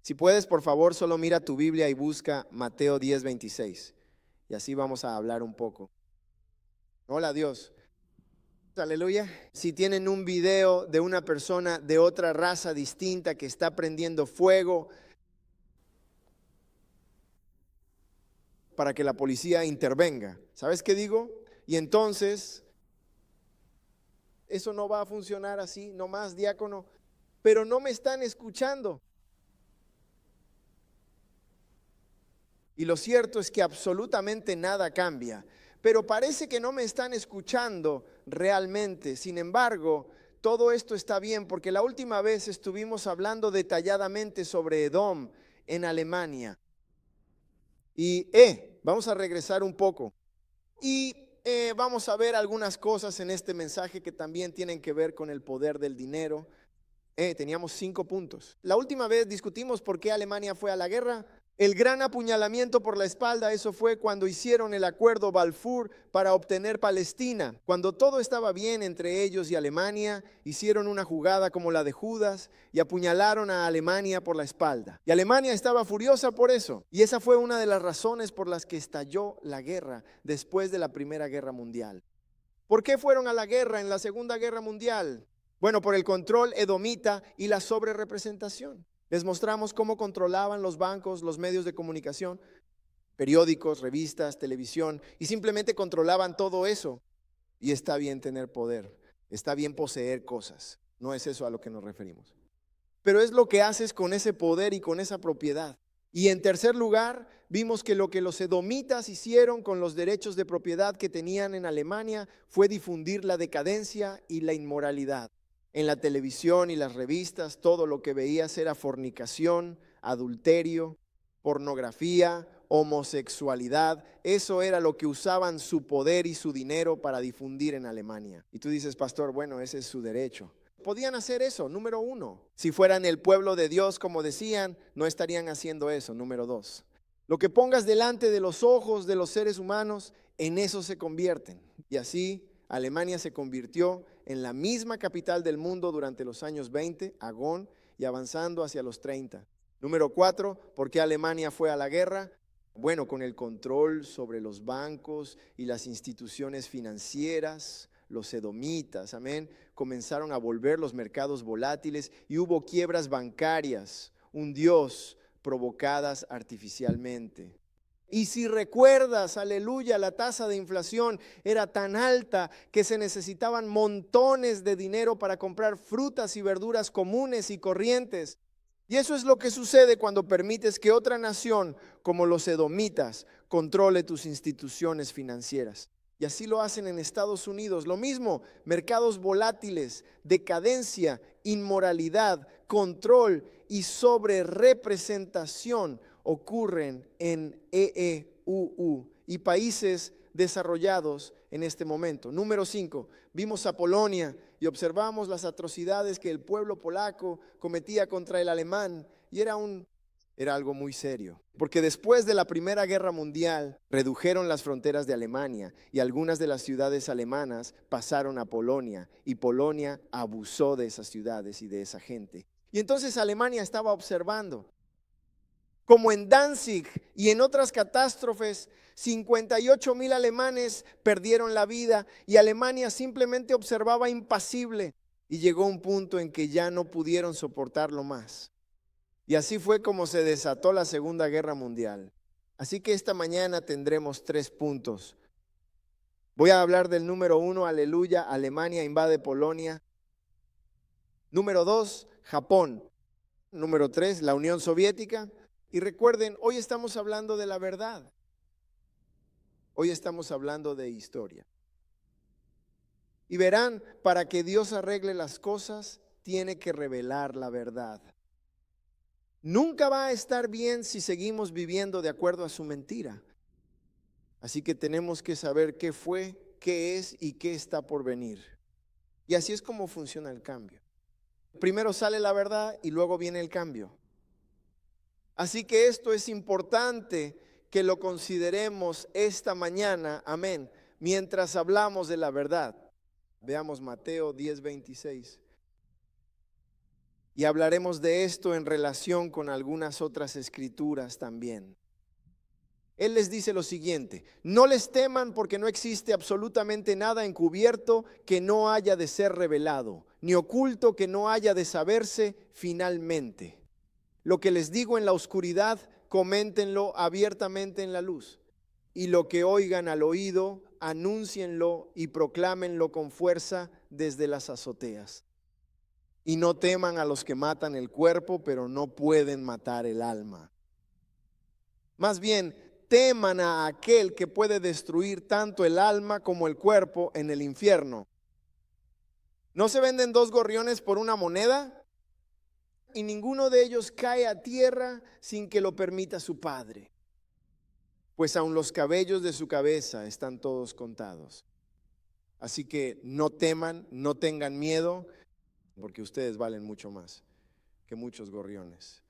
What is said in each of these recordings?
Si puedes, por favor, solo mira tu Biblia y busca Mateo 10:26. Y así vamos a hablar un poco. Hola Dios. Aleluya. Si tienen un video de una persona de otra raza distinta que está prendiendo fuego para que la policía intervenga. ¿Sabes qué digo? Y entonces, eso no va a funcionar así, no más, diácono. Pero no me están escuchando. Y lo cierto es que absolutamente nada cambia. Pero parece que no me están escuchando realmente. Sin embargo, todo esto está bien porque la última vez estuvimos hablando detalladamente sobre Edom en Alemania. Y vamos a regresar un poco. Y vamos a ver algunas cosas en este mensaje que también tienen que ver con el poder del dinero. Teníamos 5 puntos. La última vez discutimos por qué Alemania fue a la guerra. El gran apuñalamiento por la espalda, eso fue cuando hicieron el acuerdo Balfour para obtener Palestina. Cuando todo estaba bien entre ellos y Alemania, hicieron una jugada como la de Judas y apuñalaron a Alemania por la espalda. Y Alemania estaba furiosa por eso. Y esa fue una de las razones por las que estalló la guerra después de la Primera Guerra Mundial. ¿Por qué fueron a la guerra en la Segunda Guerra Mundial? Bueno, por el control edomita y la sobrerepresentación. Les mostramos cómo controlaban los bancos, los medios de comunicación, periódicos, revistas, televisión, y simplemente controlaban todo eso. Y está bien tener poder, está bien poseer cosas, no es eso a lo que nos referimos. Pero es lo que haces con ese poder y con esa propiedad. Y en tercer lugar, vimos que lo que los edomitas hicieron con los derechos de propiedad que tenían en Alemania fue difundir la decadencia y la inmoralidad. En la televisión y las revistas, todo lo que veías era fornicación, adulterio, pornografía, homosexualidad. Eso era lo que usaban su poder y su dinero para difundir en Alemania. Y tú dices, pastor, bueno, ese es su derecho. Podían hacer eso, número 1. Si fueran el pueblo de Dios, como decían, no estarían haciendo eso, número 2. Lo que pongas delante de los ojos de los seres humanos, en eso se convierten. Y así Alemania se convirtió en la misma capital del mundo durante los años 20, Agón, y avanzando hacia los 30. Número 4, ¿por qué Alemania fue a la guerra? Bueno, con el control sobre los bancos y las instituciones financieras, los edomitas, amén, comenzaron a volver los mercados volátiles y hubo quiebras bancarias, un Dios, provocadas artificialmente. Y si recuerdas, aleluya, la tasa de inflación era tan alta que se necesitaban montones de dinero para comprar frutas y verduras comunes y corrientes. Y eso es lo que sucede cuando permites que otra nación, como los edomitas, controle tus instituciones financieras. Y así lo hacen en Estados Unidos. Lo mismo, mercados volátiles, decadencia, inmoralidad, control y sobrerepresentación ocurren en EEUU y países desarrollados en este momento. Número 5, vimos a Polonia y observamos las atrocidades que el pueblo polaco cometía contra el alemán y era algo muy serio, porque después de la Primera Guerra Mundial redujeron las fronteras de Alemania y algunas de las ciudades alemanas pasaron a Polonia y Polonia abusó de esas ciudades y de esa gente. Y entonces Alemania estaba observando. Como en Danzig y en otras catástrofes, 58,000 alemanes perdieron la vida y Alemania simplemente observaba impasible y llegó un punto en que ya no pudieron soportarlo más. Y así fue como se desató la Segunda Guerra Mundial. Así que esta mañana tendremos 3 puntos. Voy a hablar del número 1, aleluya, Alemania invade Polonia. Número 2, Japón. Número 3, la Unión Soviética. Y recuerden, hoy estamos hablando de la verdad. Hoy estamos hablando de historia. Y verán, para que Dios arregle las cosas, tiene que revelar la verdad. Nunca va a estar bien si seguimos viviendo de acuerdo a su mentira. Así que tenemos que saber qué fue, qué es y qué está por venir. Y así es como funciona el cambio. Primero sale la verdad y luego viene el cambio. Así que esto es importante que lo consideremos esta mañana, amén, mientras hablamos de la verdad. Veamos Mateo 10:26. Y hablaremos de esto en relación con algunas otras escrituras también. Él les dice lo siguiente: no les teman, porque no existe absolutamente nada encubierto que no haya de ser revelado, ni oculto que no haya de saberse finalmente. Lo que les digo en la oscuridad, coméntenlo abiertamente en la luz. Y lo que oigan al oído, anúncienlo y proclámenlo con fuerza desde las azoteas. Y no teman a los que matan el cuerpo, pero no pueden matar el alma. Más bien, teman a aquel que puede destruir tanto el alma como el cuerpo en el infierno. ¿No se venden 2 gorriones por una moneda? Y ninguno de ellos cae a tierra sin que lo permita su Padre. Pues aun los cabellos de su cabeza están todos contados. Así que no teman, no tengan miedo, porque ustedes valen mucho más que muchos gorriones.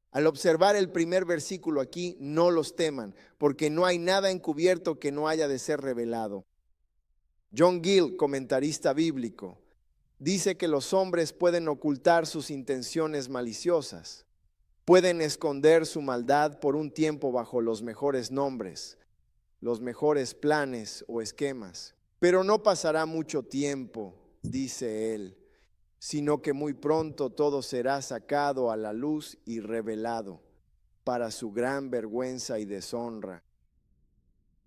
Al observar el primer versículo aquí, no los teman, porque no hay nada encubierto que no haya de ser revelado. John Gill, comentarista bíblico, dice que los hombres pueden ocultar sus intenciones maliciosas, pueden esconder su maldad por un tiempo bajo los mejores nombres, los mejores planes o esquemas, pero no pasará mucho tiempo, dice él, sino que muy pronto todo será sacado a la luz y revelado para su gran vergüenza y deshonra.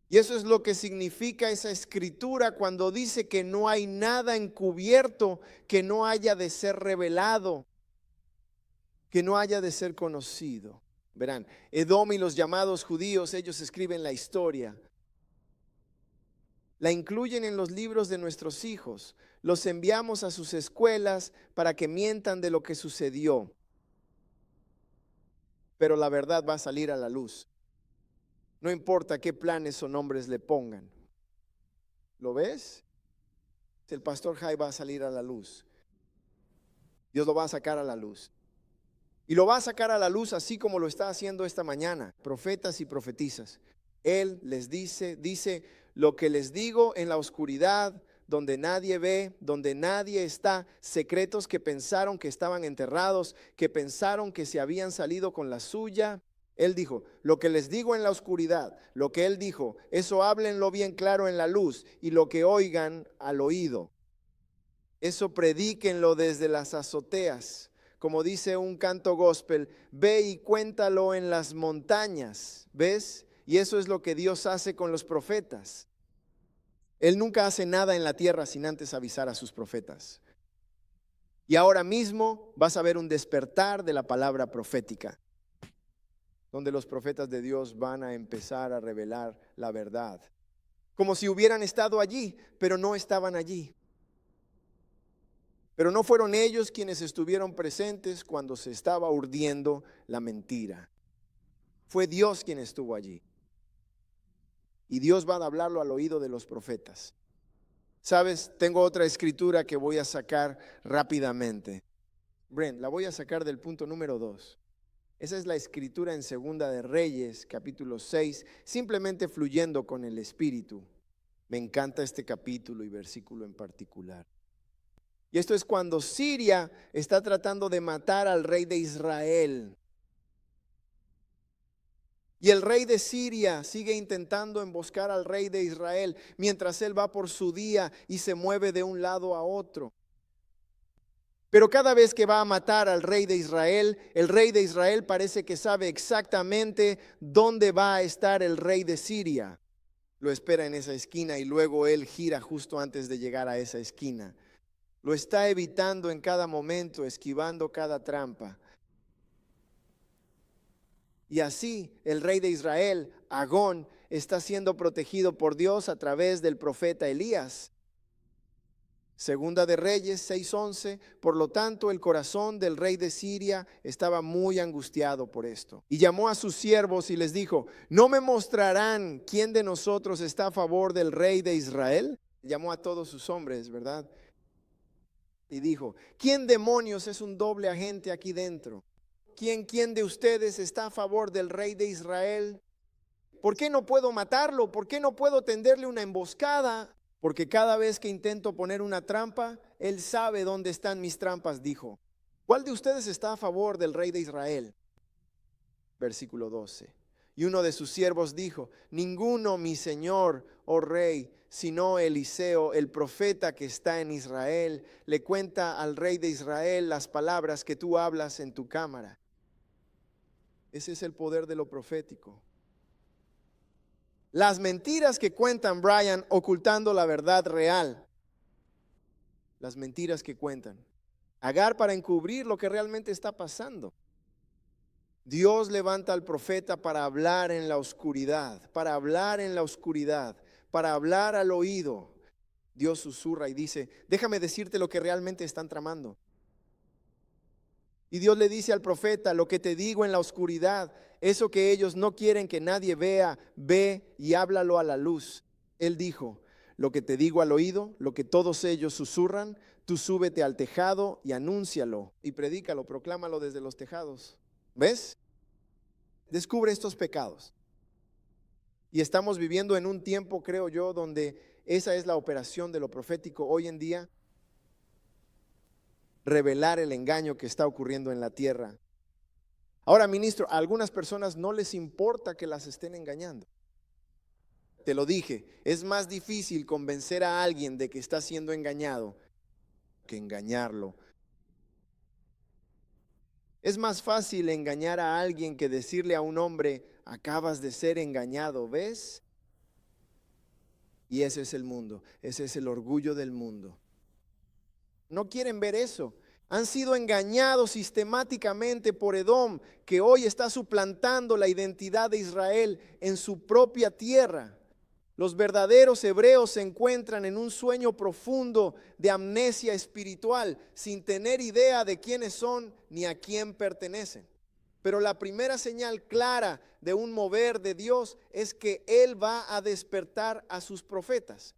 Y eso es lo que significa esa escritura cuando dice que no hay nada encubierto que no haya de ser revelado, que no haya de ser conocido. Verán, Edom y los llamados judíos, ellos escriben la historia, la incluyen en los libros de nuestros hijos, los enviamos a sus escuelas para que mientan de lo que sucedió. Pero la verdad va a salir a la luz. No importa qué planes o nombres le pongan. ¿Lo ves? El pastor Jai va a salir a la luz. Dios lo va a sacar a la luz. Y lo va a sacar a la luz así como lo está haciendo esta mañana, profetas y profetisas. Él les dice, lo que les digo en la oscuridad, donde nadie ve, donde nadie está, secretos que pensaron que estaban enterrados, que pensaron que se habían salido con la suya. Él dijo, lo que les digo en la oscuridad, lo que él dijo, eso háblenlo bien claro en la luz, y lo que oigan al oído, eso predíquenlo desde las azoteas. Como dice un canto gospel, ve y cuéntalo en las montañas, ¿ves? Y eso es lo que Dios hace con los profetas. Él nunca hace nada en la tierra sin antes avisar a sus profetas. Y ahora mismo vas a ver un despertar de la palabra profética, donde los profetas de Dios van a empezar a revelar la verdad, como si hubieran estado allí, pero no estaban allí. Pero no fueron ellos quienes estuvieron presentes cuando se estaba urdiendo la mentira. Fue Dios quien estuvo allí. Y Dios va a hablarlo al oído de los profetas. ¿Sabes? Tengo otra escritura que voy a sacar rápidamente. Brent, la voy a sacar del punto número 2. Esa es la escritura en Segunda de Reyes, capítulo 6, simplemente fluyendo con el Espíritu. Me encanta este capítulo y versículo en particular. Y esto es cuando Siria está tratando de matar al rey de Israel. Y el rey de Siria sigue intentando emboscar al rey de Israel mientras él va por su día y se mueve de un lado a otro. Pero cada vez que va a matar al rey de Israel, el rey de Israel parece que sabe exactamente dónde va a estar el rey de Siria. Lo espera en esa esquina y luego él gira justo antes de llegar a esa esquina. Lo está evitando en cada momento, esquivando cada trampa. Y así el rey de Israel, Agón, está siendo protegido por Dios a través del profeta Elías. Segunda de Reyes 6:11, por lo tanto el corazón del rey de Siria estaba muy angustiado por esto. Y llamó a sus siervos y les dijo, ¿no me mostrarán quién de nosotros está a favor del rey de Israel? Llamó a todos sus hombres, ¿verdad? Y dijo, ¿quién demonios es un doble agente aquí dentro? ¿Quién de ustedes está a favor del rey de Israel? ¿Por qué no puedo matarlo? ¿Por qué no puedo tenderle una emboscada? Porque cada vez que intento poner una trampa, él sabe dónde están mis trampas, dijo. ¿Cuál de ustedes está a favor del rey de Israel? Versículo 12. Y uno de sus siervos dijo: ninguno, mi señor, oh rey, sino Eliseo, el profeta que está en Israel. Le cuenta al rey de Israel las palabras que tú hablas en tu cámara. Ese es el poder de lo profético. Las mentiras que cuentan, Brian, ocultando la verdad real. Las mentiras que cuentan. Agar para encubrir lo que realmente está pasando. Dios levanta al profeta para hablar en la oscuridad, para hablar en la oscuridad, para hablar al oído. Dios susurra y dice: déjame decirte lo que realmente están tramando. Y Dios le dice al profeta: lo que te digo en la oscuridad, eso que ellos no quieren que nadie vea, ve y háblalo a la luz. Él dijo: lo que te digo al oído, lo que todos ellos susurran, tú súbete al tejado y anúncialo y predícalo, proclámalo desde los tejados. ¿Ves? Descubre estos pecados. Y estamos viviendo en un tiempo, creo yo, donde esa es la operación de lo profético hoy en día. Revelar el engaño que está ocurriendo en la tierra. Ahora, ministro, a algunas personas no les importa que las estén engañando. Te lo dije, es más difícil convencer a alguien de que está siendo engañado que engañarlo. Es más fácil engañar a alguien que decirle a un hombre: acabas de ser engañado, ¿ves? Y ese es el mundo, ese es el orgullo del mundo. No quieren ver eso. Han sido engañados sistemáticamente por Edom, que hoy está suplantando la identidad de Israel en su propia tierra. Los verdaderos hebreos se encuentran en un sueño profundo de amnesia espiritual, sin tener idea de quiénes son ni a quién pertenecen. Pero la primera señal clara de un mover de Dios es que Él va a despertar a sus profetas.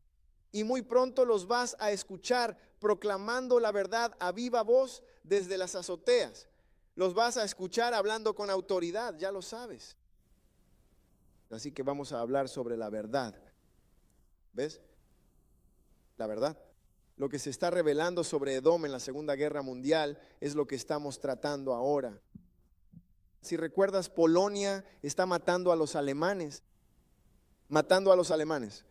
Y muy pronto los vas a escuchar proclamando la verdad a viva voz desde las azoteas. Los vas a escuchar hablando con autoridad, ya lo sabes. Así que vamos a hablar sobre la verdad. ¿Ves? La verdad. Lo que se está revelando sobre Edom en la Segunda Guerra Mundial es lo que estamos tratando ahora. Si recuerdas, Polonia está matando a los alemanes. Matando a los alemanes.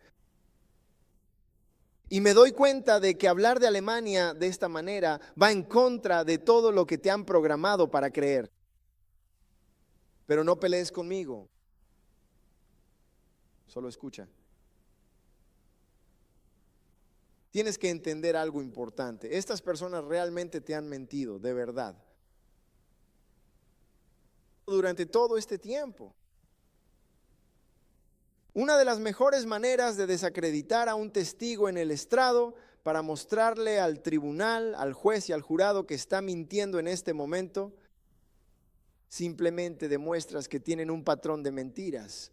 Y me doy cuenta de que hablar de Alemania de esta manera va en contra de todo lo que te han programado para creer. Pero no pelees conmigo. Solo escucha. Tienes que entender algo importante. Estas personas realmente te han mentido, de verdad. Durante todo este tiempo. Una de las mejores maneras de desacreditar a un testigo en el estrado para mostrarle al tribunal, al juez y al jurado que está mintiendo en este momento, simplemente demuestras que tienen un patrón de mentiras.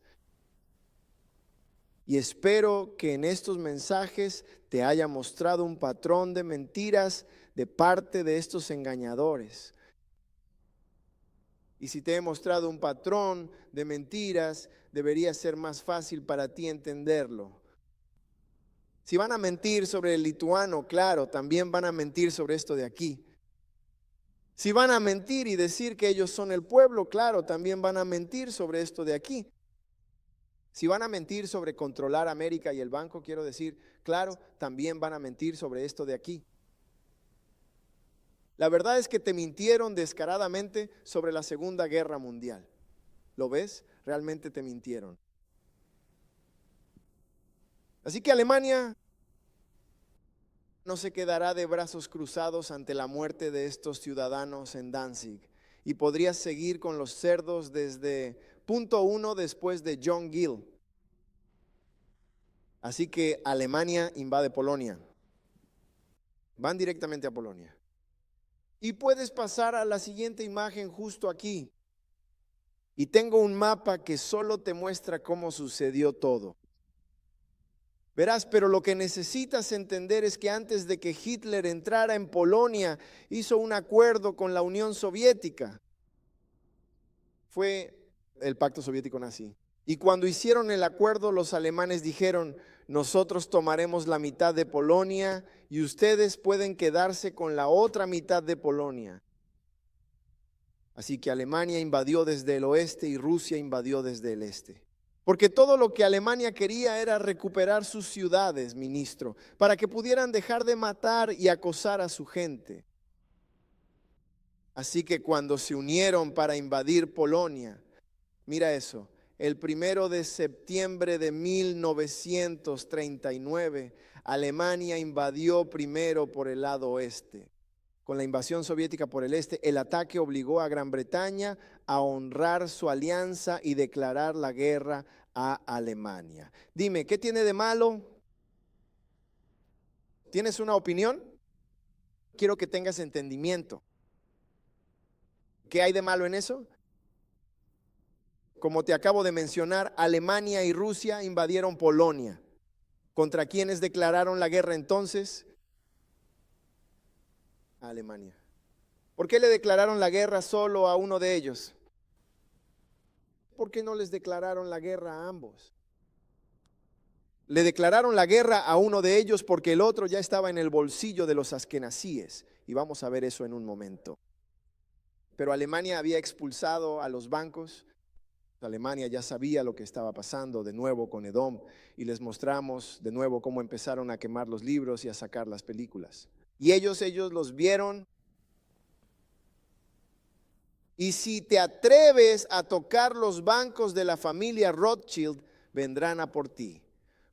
Y espero que en estos mensajes te haya mostrado un patrón de mentiras de parte de estos engañadores. Y si te he mostrado un patrón de mentiras, debería ser más fácil para ti entenderlo. Si van a mentir sobre el lituano, claro, también van a mentir sobre esto de aquí. Si van a mentir y decir que ellos son el pueblo, claro, también van a mentir sobre esto de aquí. Si van a mentir sobre controlar América y el banco, quiero decir, claro, también van a mentir sobre esto de aquí. La verdad es que te mintieron descaradamente sobre la Segunda Guerra Mundial. ¿Lo ves? Realmente te mintieron. Así que Alemania no se quedará de brazos cruzados ante la muerte de estos ciudadanos en Danzig. Y podrías seguir con los cerdos desde punto 1 después de John Gill. Así que Alemania invade Polonia. Van directamente a Polonia. Y puedes pasar a la siguiente imagen justo aquí. Y tengo un mapa que solo te muestra cómo sucedió todo. Verás, pero lo que necesitas entender es que antes de que Hitler entrara en Polonia, hizo un acuerdo con la Unión Soviética. Fue el pacto soviético nazi. Y cuando hicieron el acuerdo, los alemanes dijeron: nosotros tomaremos la mitad de Polonia y ustedes pueden quedarse con la otra mitad de Polonia. Así que Alemania invadió desde el oeste y Rusia invadió desde el este. Porque todo lo que Alemania quería era recuperar sus ciudades, ministro, para que pudieran dejar de matar y acosar a su gente. Así que cuando se unieron para invadir Polonia, mira eso, el 1 de septiembre de 1939, Alemania invadió primero por el lado oeste. Con la invasión soviética por el este, el ataque obligó a Gran Bretaña a honrar su alianza y declarar la guerra a Alemania. Dime, ¿qué tiene de malo? ¿Tienes una opinión? Quiero que tengas entendimiento. ¿Qué hay de malo en eso? Como te acabo de mencionar, Alemania y Rusia invadieron Polonia. ¿Contra quiénes declararon la guerra entonces? A Alemania. ¿Por qué le declararon la guerra solo a uno de ellos? ¿Por qué no les declararon la guerra a ambos? Le declararon la guerra a uno de ellos porque el otro ya estaba en el bolsillo de los askenazíes. Y vamos a ver eso en un momento. Pero Alemania había expulsado a los bancos. Alemania ya sabía lo que estaba pasando de nuevo con Edom. Y les mostramos de nuevo cómo empezaron a quemar los libros y a sacar las películas. Y ellos los vieron. Y si te atreves a tocar los bancos de la familia Rothschild, vendrán a por ti.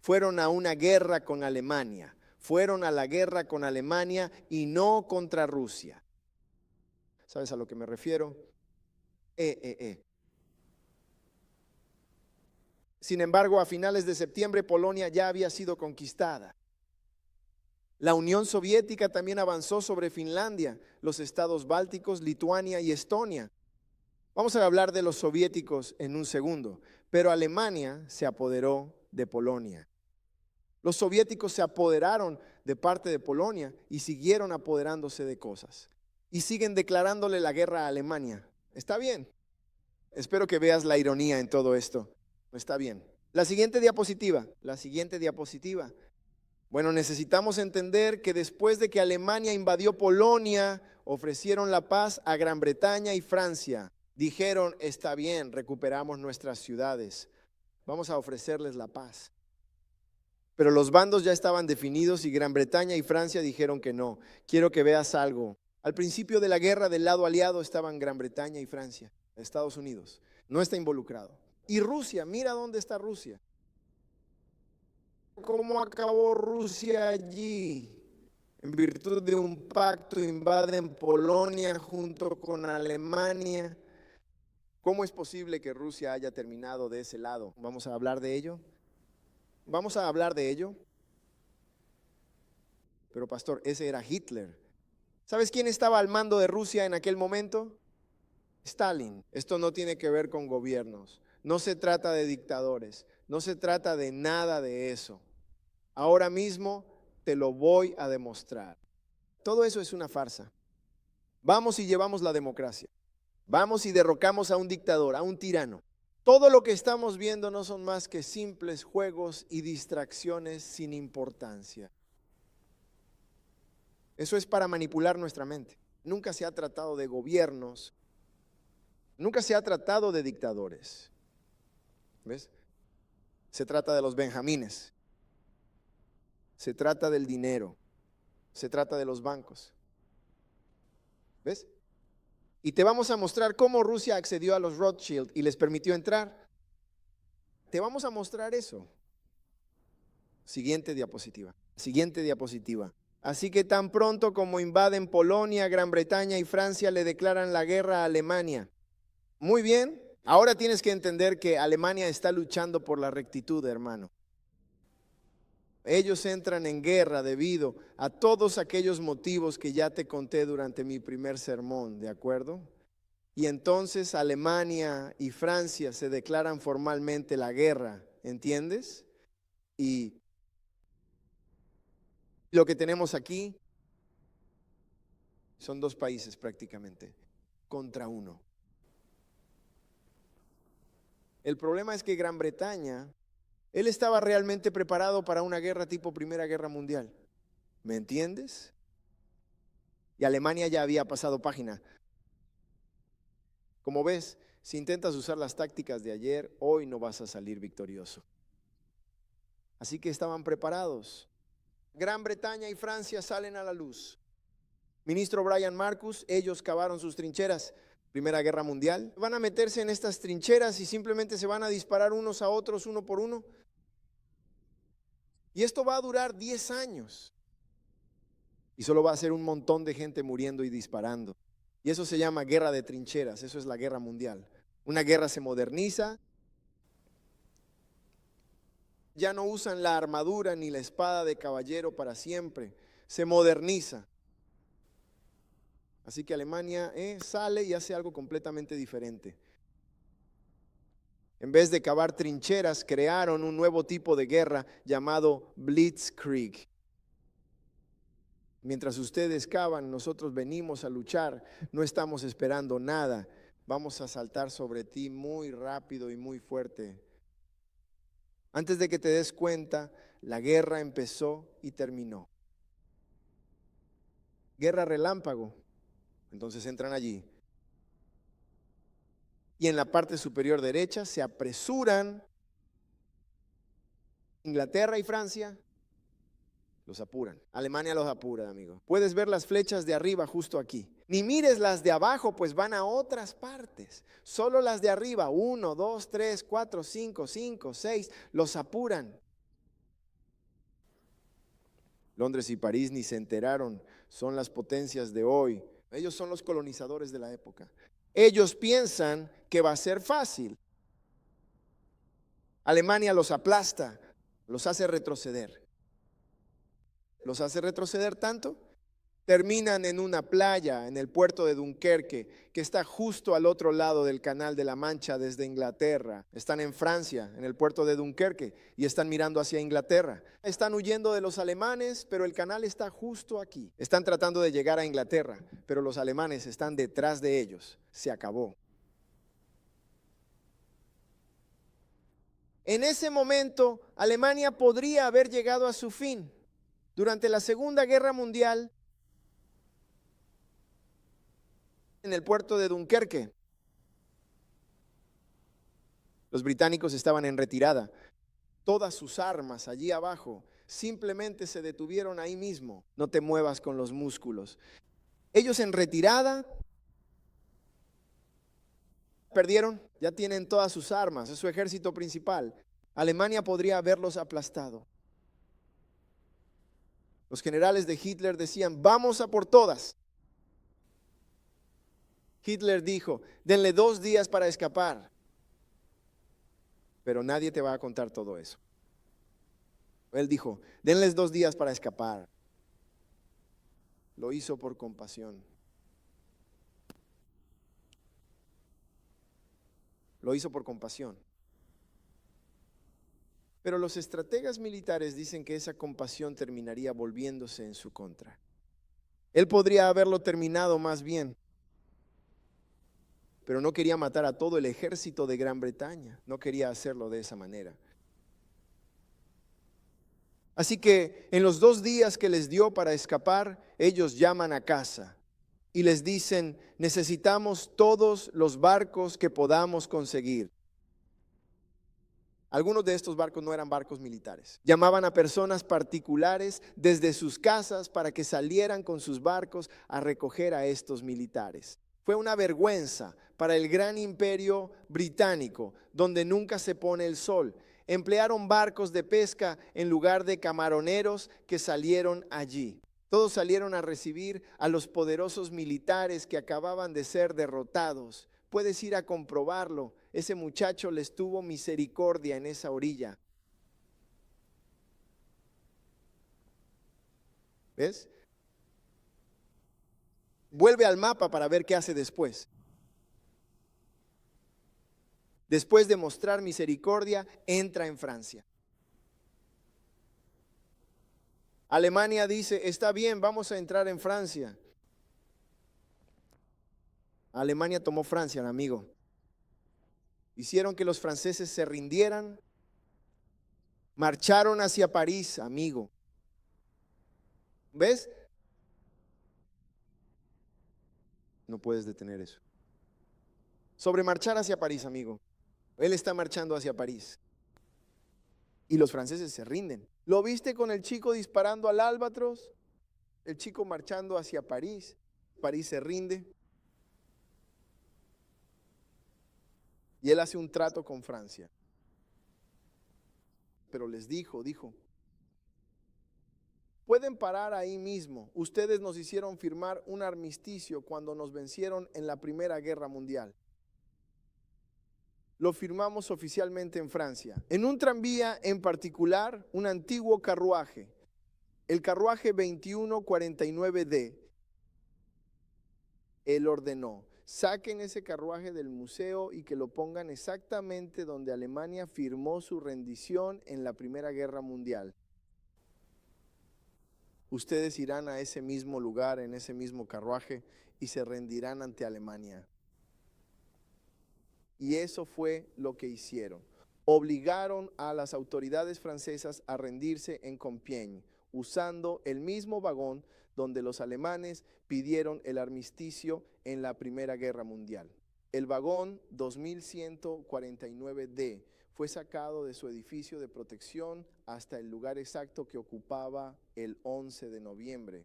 Fueron a una guerra con Alemania. Fueron a la guerra con Alemania y no contra Rusia. ¿Sabes a lo que me refiero? Sin embargo, a finales de septiembre, Polonia ya había sido conquistada. La Unión Soviética también avanzó sobre Finlandia, los estados bálticos, Lituania y Estonia. Vamos a hablar de los soviéticos en un segundo, pero Alemania se apoderó de Polonia. Los soviéticos se apoderaron de parte de Polonia y siguieron apoderándose de cosas. Y siguen declarándole la guerra a Alemania. ¿Está bien? Espero que veas la ironía en todo esto. Está bien. La siguiente diapositiva. Bueno, necesitamos entender que después de que Alemania invadió Polonia, ofrecieron la paz a Gran Bretaña y Francia. Dijeron, está bien, recuperamos nuestras ciudades. Vamos a ofrecerles la paz. Pero los bandos ya estaban definidos y Gran Bretaña y Francia dijeron que no. Quiero que veas algo. Al principio de la guerra del lado aliado estaban Gran Bretaña y Francia. Estados Unidos no está involucrado. Y Rusia, mira dónde está Rusia. ¿Cómo acabó Rusia allí? En virtud de un pacto invaden Polonia junto con Alemania. ¿Cómo es posible que Rusia haya terminado de ese lado? ¿Vamos a hablar de ello? Pero pastor, ese era Hitler. ¿Sabes quién estaba al mando de Rusia en aquel momento? Stalin. Esto no tiene que ver con gobiernos. No se trata de dictadores. No se trata de nada de eso. Ahora mismo te lo voy a demostrar. Todo eso es una farsa. Vamos y llevamos la democracia. Vamos y derrocamos a un dictador, a un tirano. Todo lo que estamos viendo no son más que simples juegos y distracciones sin importancia. Eso es para manipular nuestra mente. Nunca se ha tratado de gobiernos. Nunca se ha tratado de dictadores. ¿Ves? Se trata de los benjamines. Se trata del dinero. Se trata de los bancos. ¿Ves? Y te vamos a mostrar cómo Rusia accedió a los Rothschild y les permitió entrar. Te vamos a mostrar eso. Siguiente diapositiva. Así que tan pronto como invaden Polonia, Gran Bretaña y Francia, le declaran la guerra a Alemania. Muy bien. Ahora tienes que entender que Alemania está luchando por la rectitud, hermano. Ellos entran en guerra debido a todos aquellos motivos que ya te conté durante mi primer sermón, ¿de acuerdo? Y entonces Alemania y Francia se declaran formalmente la guerra, ¿entiendes? Y lo que tenemos aquí son dos países prácticamente contra uno. El problema es que Gran Bretaña, él estaba realmente preparado para una guerra tipo Primera Guerra Mundial. ¿Me entiendes? Y Alemania ya había pasado página. Como ves, si intentas usar las tácticas de ayer, hoy no vas a salir victorioso. Así que estaban preparados. Gran Bretaña y Francia salen a la luz. Ministro Brian Marcus, ellos cavaron sus trincheras. Primera Guerra Mundial. Van a meterse en estas trincheras y simplemente se van a disparar unos a otros, uno por uno. Y esto va a durar 10 años. Y solo va a ser un montón de gente muriendo y disparando. Y eso se llama guerra de trincheras. Eso es la guerra mundial. Una guerra se moderniza. Ya no usan la armadura ni la espada de caballero para siempre. Se moderniza. Así que Alemania sale y hace algo completamente diferente. En vez de cavar trincheras, crearon un nuevo tipo de guerra llamado Blitzkrieg. Mientras ustedes cavan, nosotros venimos a luchar, no estamos esperando nada. Vamos a saltar sobre ti muy rápido y muy fuerte. Antes de que te des cuenta, la guerra empezó y terminó. Guerra relámpago. Entonces entran allí. Y en la parte superior derecha se apresuran. Inglaterra y Francia los apuran. Alemania los apura, amigo. Puedes ver las flechas de arriba justo aquí. Ni mires las de abajo, pues van a otras partes. Solo las de arriba, 1, 2, 3, 4, 5, 5, 6, los apuran. Londres y París ni se enteraron, son las potencias de hoy. Ellos son los colonizadores de la época. Ellos piensan que va a ser fácil. Alemania los aplasta, los hace retroceder. Los hace retroceder tanto, terminan en una playa en el puerto de Dunkerque, que está justo al otro lado del Canal de la Mancha desde Inglaterra. Están en Francia, en el puerto de Dunkerque, y están mirando hacia Inglaterra. Están huyendo de los alemanes, pero el canal está justo aquí. Están tratando de llegar a Inglaterra, pero los alemanes están detrás de ellos. Se acabó. En ese momento, Alemania podría haber llegado a su fin. Durante la Segunda Guerra Mundial, en el puerto de Dunkerque, los británicos estaban en retirada. Todas sus armas allí abajo simplemente se detuvieron ahí mismo. No te muevas con los músculos. Ellos en retirada perdieron, ya tienen todas sus armas, es su ejército principal. Alemania podría haberlos aplastado. Los generales de Hitler decían, vamos a por todas. Hitler dijo, denle 2 días para escapar. Pero nadie te va a contar todo eso. Él dijo, denles 2 días para escapar. Lo hizo por compasión. Lo hizo por compasión. Pero los estrategas militares dicen que esa compasión terminaría volviéndose en su contra. Él podría haberlo terminado más bien, pero no quería matar a todo el ejército de Gran Bretaña. No quería hacerlo de esa manera. Así que en los 2 días que les dio para escapar, ellos llaman a casa y les dicen, necesitamos todos los barcos que podamos conseguir. Algunos de estos barcos no eran barcos militares. Llamaban a personas particulares desde sus casas para que salieran con sus barcos a recoger a estos militares. Fue una vergüenza para el gran imperio británico, donde nunca se pone el sol. Emplearon barcos de pesca en lugar de camaroneros que salieron allí. Todos salieron a recibir a los poderosos militares que acababan de ser derrotados. Puedes ir a comprobarlo. Ese muchacho les tuvo misericordia en esa orilla. ¿Ves? Vuelve al mapa para ver qué hace después. Después de mostrar misericordia, entra en Francia. Alemania dice, está bien, vamos a entrar en Francia. Alemania tomó Francia, amigo. Hicieron que los franceses se rindieran. Marcharon hacia París, amigo. ¿Ves? No puedes detener eso. sobre marchar hacia París, amigo. Él está marchando hacia París. Y los franceses se rinden. ¿Lo viste con el chico disparando al Albatros? El chico marchando hacia París. París se rinde. Y él hace un trato con Francia. Pero les dijo, pueden parar ahí mismo. Ustedes nos hicieron firmar un armisticio cuando nos vencieron en la Primera Guerra Mundial. Lo firmamos oficialmente en Francia. En un tranvía en particular, un antiguo carruaje, el carruaje 2149D, él ordenó, saquen ese carruaje del museo y que lo pongan exactamente donde Alemania firmó su rendición en la Primera Guerra Mundial. Ustedes irán a ese mismo lugar, en ese mismo carruaje, y se rendirán ante Alemania. Y eso fue lo que hicieron. Obligaron a las autoridades francesas a rendirse en Compiègne, usando el mismo vagón donde los alemanes pidieron el armisticio en la Primera Guerra Mundial. El vagón 2149D fue sacado de su edificio de protección hasta el lugar exacto que ocupaba el 11 de noviembre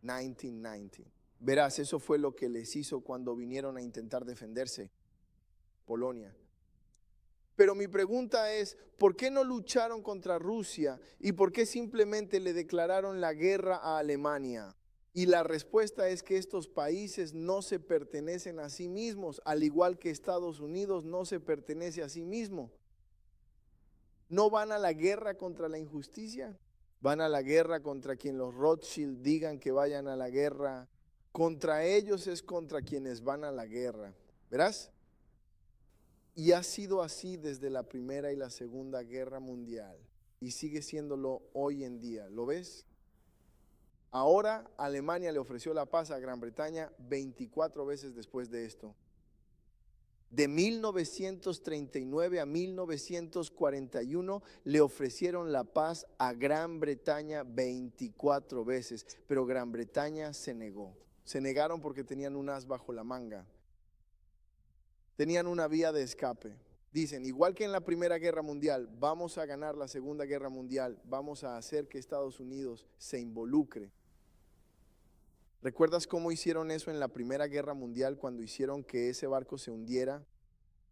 1990. Verás, eso fue lo que les hizo cuando vinieron a intentar defenderse, Polonia. Pero mi pregunta es, ¿por qué no lucharon contra Rusia y por qué simplemente le declararon la guerra a Alemania? Y la respuesta es que estos países no se pertenecen a sí mismos, al igual que Estados Unidos no se pertenece a sí mismo. ¿No van a la guerra contra la injusticia? Van a la guerra contra quien los Rothschild digan que vayan a la guerra. Contra ellos es contra quienes van a la guerra. ¿Verás? Y ha sido así desde la Primera y la Segunda Guerra Mundial. Y sigue siéndolo hoy en día. ¿Lo ves? Ahora Alemania le ofreció la paz a Gran Bretaña 24 veces después de esto. De 1939 a 1941 le ofrecieron la paz a Gran Bretaña 24 veces, pero Gran Bretaña se negó. Se negaron porque tenían un as bajo la manga. Tenían una vía de escape. Dicen, igual que en la Primera Guerra Mundial, vamos a ganar la Segunda Guerra Mundial, vamos a hacer que Estados Unidos se involucre. ¿Recuerdas cómo hicieron eso en la Primera Guerra Mundial cuando hicieron que ese barco se hundiera?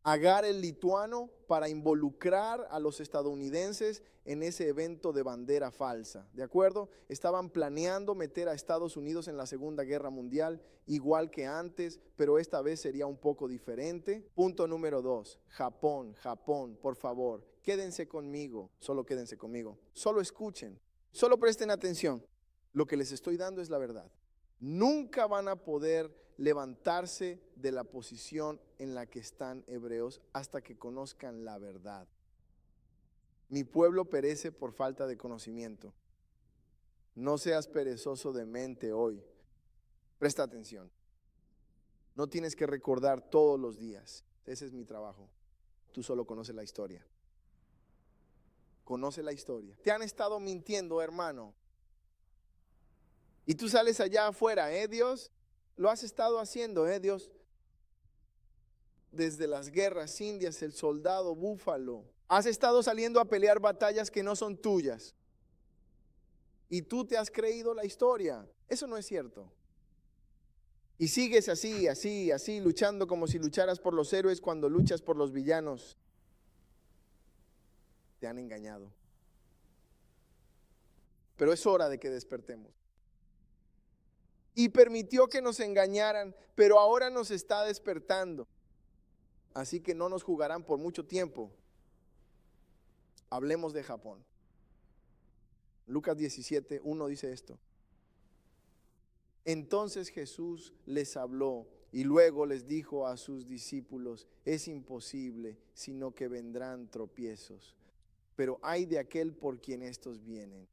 Agar el lituano para involucrar a los estadounidenses en ese evento de bandera falsa, ¿de acuerdo? Estaban planeando meter a Estados Unidos en la Segunda Guerra Mundial, igual que antes, pero esta vez sería un poco diferente. Punto número 2, Japón, por favor, quédense conmigo, solo quédense conmigo, solo escuchen, solo presten atención, lo que les estoy dando es la verdad. Nunca van a poder levantarse de la posición en la que están hebreos hasta que conozcan la verdad. Mi pueblo perece por falta de conocimiento. No seas perezoso de mente hoy. Presta atención. No tienes que recordar todos los días. Ese es mi trabajo. Tú solo conoces la historia. Conoce la historia. Te han estado mintiendo, hermano. Y tú sales allá afuera, Dios, lo has estado haciendo, Dios. Desde las guerras indias, el soldado búfalo. Has estado saliendo a pelear batallas que no son tuyas. Y tú te has creído la historia. Eso no es cierto. Y sigues así, luchando como si lucharas por los héroes cuando luchas por los villanos. Te han engañado. Pero es hora de que despertemos. Y permitió que nos engañaran, pero ahora nos está despertando. Así que no nos jugarán por mucho tiempo. Hablemos de Japón. Lucas 17:1 dice esto. Entonces Jesús les habló y luego les dijo a sus discípulos, es imposible, sino que vendrán tropiezos, pero ay de aquel por quien estos vienen.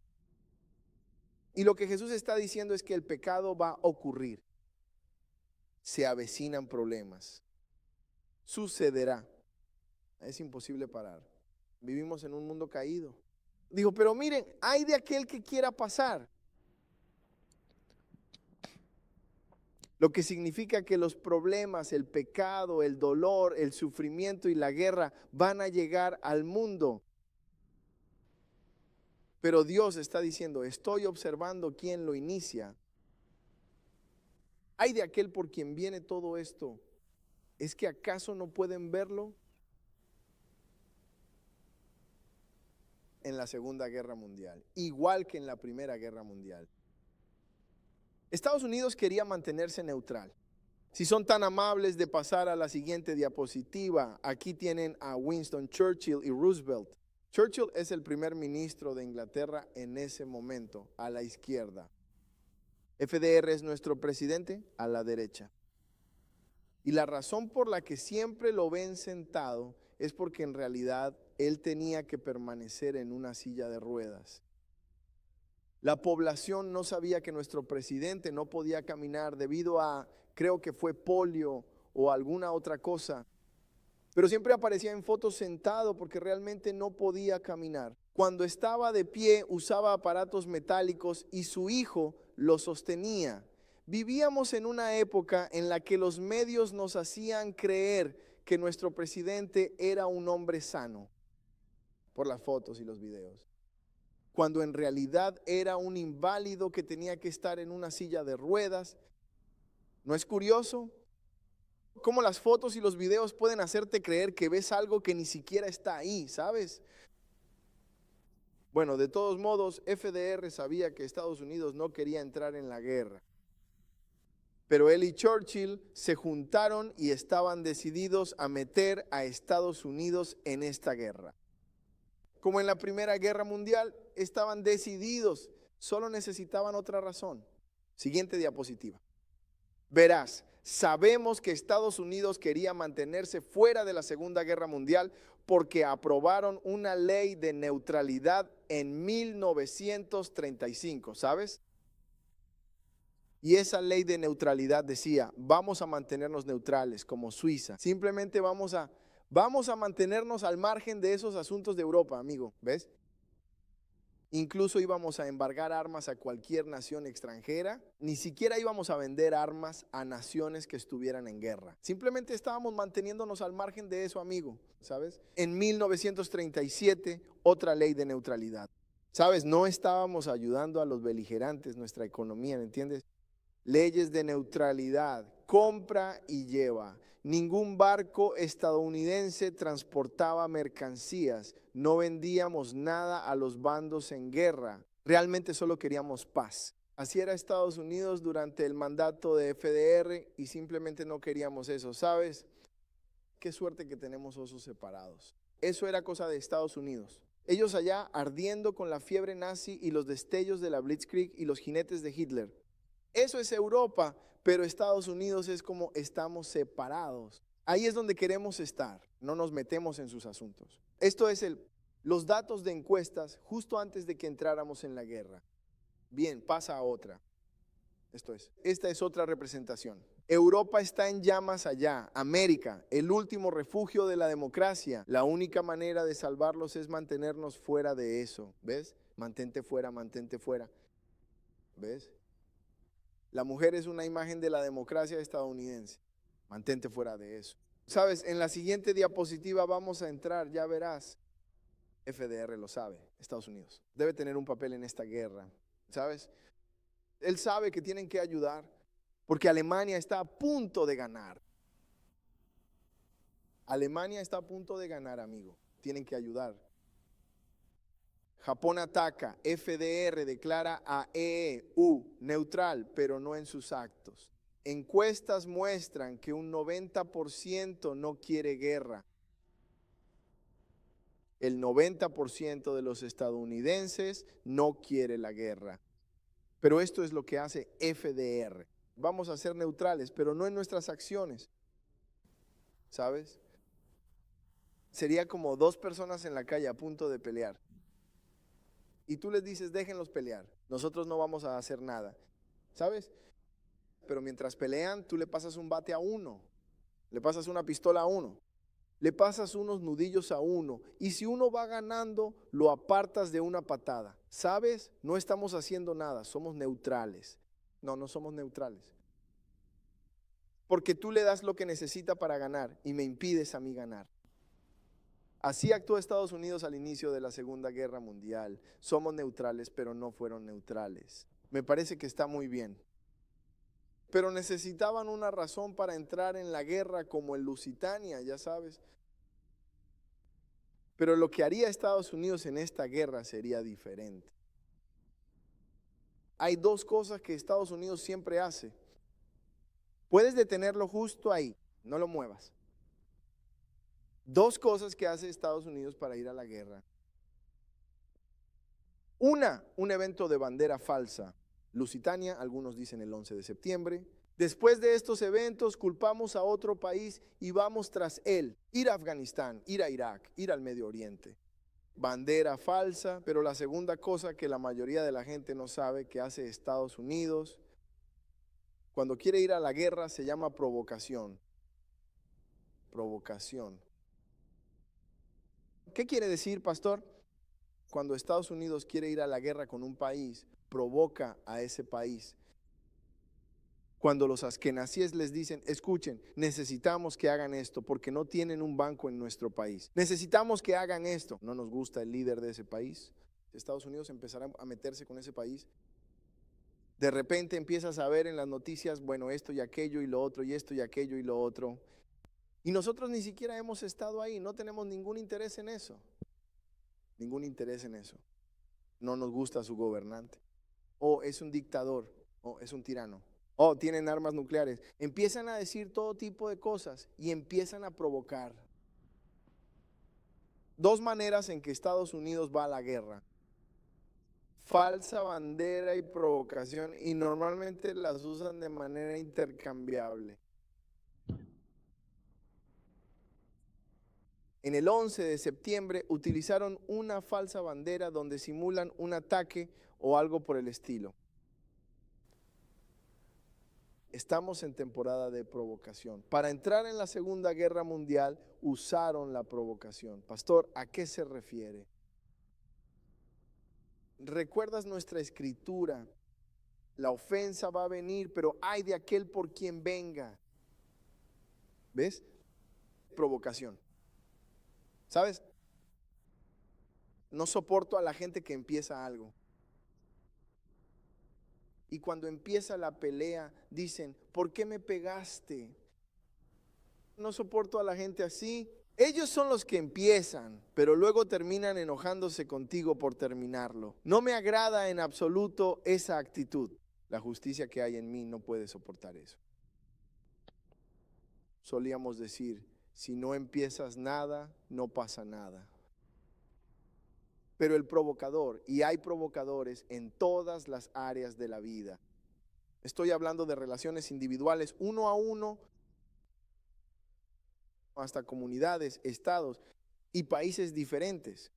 Y lo que Jesús está diciendo es que el pecado va a ocurrir. Se avecinan problemas. Sucederá. Es imposible parar. Vivimos en un mundo caído. Dijo, pero miren, hay de aquel que quiera pasar. Lo que significa que los problemas, el pecado, el dolor, el sufrimiento y la guerra van a llegar al mundo. Pero Dios está diciendo, estoy observando quién lo inicia. Ay de aquel por quien viene todo esto. ¿Es que acaso no pueden verlo? En la Segunda Guerra Mundial, igual que en la Primera Guerra Mundial. Estados Unidos quería mantenerse neutral. Si son tan amables de pasar a la siguiente diapositiva, aquí tienen a Winston Churchill y Roosevelt. Churchill es el primer ministro de Inglaterra en ese momento, a la izquierda. FDR es nuestro presidente, a la derecha. Y la razón por la que siempre lo ven sentado es porque en realidad él tenía que permanecer en una silla de ruedas. La población no sabía que nuestro presidente no podía caminar debido a, creo que fue polio o alguna otra cosa. Pero siempre aparecía en fotos sentado porque realmente no podía caminar. Cuando estaba de pie usaba aparatos metálicos y su hijo lo sostenía. Vivíamos en una época en la que los medios nos hacían creer que nuestro presidente era un hombre sano por las fotos y los videos, cuando en realidad era un inválido que tenía que estar en una silla de ruedas. ¿No es curioso cómo las fotos y los videos pueden hacerte creer que ves algo que ni siquiera está ahí, sabes? Bueno, de todos modos, FDR sabía que Estados Unidos no quería entrar en la guerra. Pero él y Churchill se juntaron y estaban decididos a meter a Estados Unidos en esta guerra. Como en la Primera Guerra Mundial, estaban decididos, solo necesitaban otra razón. Siguiente diapositiva. Verás, sabemos que Estados Unidos quería mantenerse fuera de la Segunda Guerra Mundial porque aprobaron una ley de neutralidad en 1935, ¿sabes? Y esa ley de neutralidad decía, vamos a mantenernos neutrales como Suiza. Simplemente vamos a mantenernos al margen de esos asuntos de Europa, amigo, ¿ves? Incluso íbamos a embargar armas a cualquier nación extranjera. Ni siquiera íbamos a vender armas a naciones que estuvieran en guerra. Simplemente estábamos manteniéndonos al margen de eso, amigo, ¿sabes? En 1937, otra ley de neutralidad. ¿Sabes? No estábamos ayudando a los beligerantes, nuestra economía, ¿me entiendes? Leyes de neutralidad, compra y lleva. Ningún barco estadounidense transportaba mercancías. No vendíamos nada a los bandos en guerra. Realmente solo queríamos paz. Así era Estados Unidos durante el mandato de FDR y simplemente no queríamos eso, ¿sabes? Qué suerte que tenemos osos separados. Eso era cosa de Estados Unidos. Ellos allá ardiendo con la fiebre nazi y los destellos de la Blitzkrieg y los jinetes de Hitler. Eso es Europa, pero Estados Unidos es como estamos separados. Ahí es donde queremos estar, no nos metemos en sus asuntos. Esto es los datos de encuestas justo antes de que entráramos en la guerra. Bien, pasa a otra. Esta es otra representación. Europa está en llamas allá. América, el último refugio de la democracia. La única manera de salvarlos es mantenernos fuera de eso. ¿Ves? Mantente fuera, mantente fuera. ¿Ves? La mujer es una imagen de la democracia estadounidense. Mantente fuera de eso. Sabes, en la siguiente diapositiva vamos a entrar, ya verás. FDR lo sabe, Estados Unidos. Debe tener un papel en esta guerra, ¿sabes? Él sabe que tienen que ayudar porque Alemania está a punto de ganar. Alemania está a punto de ganar, amigo. Tienen que ayudar. Japón ataca, FDR declara a EU neutral, pero no en sus actos. Encuestas muestran que un 90% no quiere guerra. El 90% de los estadounidenses no quiere la guerra. Pero esto es lo que hace FDR. Vamos a ser neutrales, pero no en nuestras acciones. ¿Sabes? Sería como dos personas en la calle a punto de pelear. Y tú les dices, déjenlos pelear, nosotros no vamos a hacer nada, ¿sabes? Pero mientras pelean, tú le pasas un bate a uno, le pasas una pistola a uno, le pasas unos nudillos a uno, y si uno va ganando, lo apartas de una patada, ¿sabes? No estamos haciendo nada, somos neutrales. No somos neutrales. porque tú le das lo que necesita para ganar y me impides a mí ganar. Así actuó Estados Unidos al inicio de la Segunda Guerra Mundial. Somos neutrales, pero no fueron neutrales. Me parece que está muy bien. Pero necesitaban una razón para entrar en la guerra como en Lusitania, ya sabes. Pero lo que haría Estados Unidos en esta guerra sería diferente. Hay dos cosas que Estados Unidos siempre hace. Puedes detenerlo justo ahí, no lo muevas. Dos cosas que hace Estados Unidos para ir a la guerra. Una, un evento de bandera falsa. Lusitania, algunos dicen el 11 de septiembre. Después de estos eventos, culpamos a otro país y vamos tras él. Ir a Afganistán, ir a Irak, ir al Medio Oriente. Bandera falsa, pero la segunda cosa que la mayoría de la gente no sabe que hace Estados Unidos cuando quiere ir a la guerra se llama provocación. Provocación. ¿Qué quiere decir, pastor? Cuando Estados Unidos quiere ir a la guerra con un país, provoca a ese país. Cuando los askenazíes les dicen, escuchen, necesitamos que hagan esto porque no tienen un banco en nuestro país. Necesitamos que hagan esto. No nos gusta el líder de ese país. Estados Unidos empezará a meterse con ese país. De repente empiezas a ver en las noticias, bueno, esto y aquello y lo otro, y esto y aquello y lo otro. Y nosotros ni siquiera hemos estado ahí, no tenemos ningún interés en eso. Ningún interés en eso. No nos gusta su gobernante. O es un dictador, o es un tirano. O tienen armas nucleares. Empiezan a decir todo tipo de cosas y empiezan a provocar. Dos maneras en que Estados Unidos va a la guerra. Falsa bandera y provocación, y normalmente las usan de manera intercambiable. En el 11 de septiembre utilizaron una falsa bandera donde simulan un ataque o algo por el estilo. Estamos en temporada de provocación. Para entrar en la Segunda Guerra Mundial usaron la provocación. Pastor, ¿a qué se refiere? ¿Recuerdas nuestra escritura? La ofensa va a venir, pero ay de aquel por quien venga. ¿Ves? Provocación. ¿Sabes? No soporto a la gente que empieza algo. Y cuando empieza la pelea, dicen, ¿por qué me pegaste? No soporto a la gente así. Ellos son los que empiezan, pero luego terminan enojándose contigo por terminarlo. No me agrada en absoluto esa actitud. La justicia que hay en mí no puede soportar eso. Solíamos decir, si no empiezas nada, no pasa nada. Pero el provocador, y hay provocadores en todas las áreas de la vida. Estoy hablando de relaciones individuales, uno a uno, hasta comunidades, estados y países diferentes.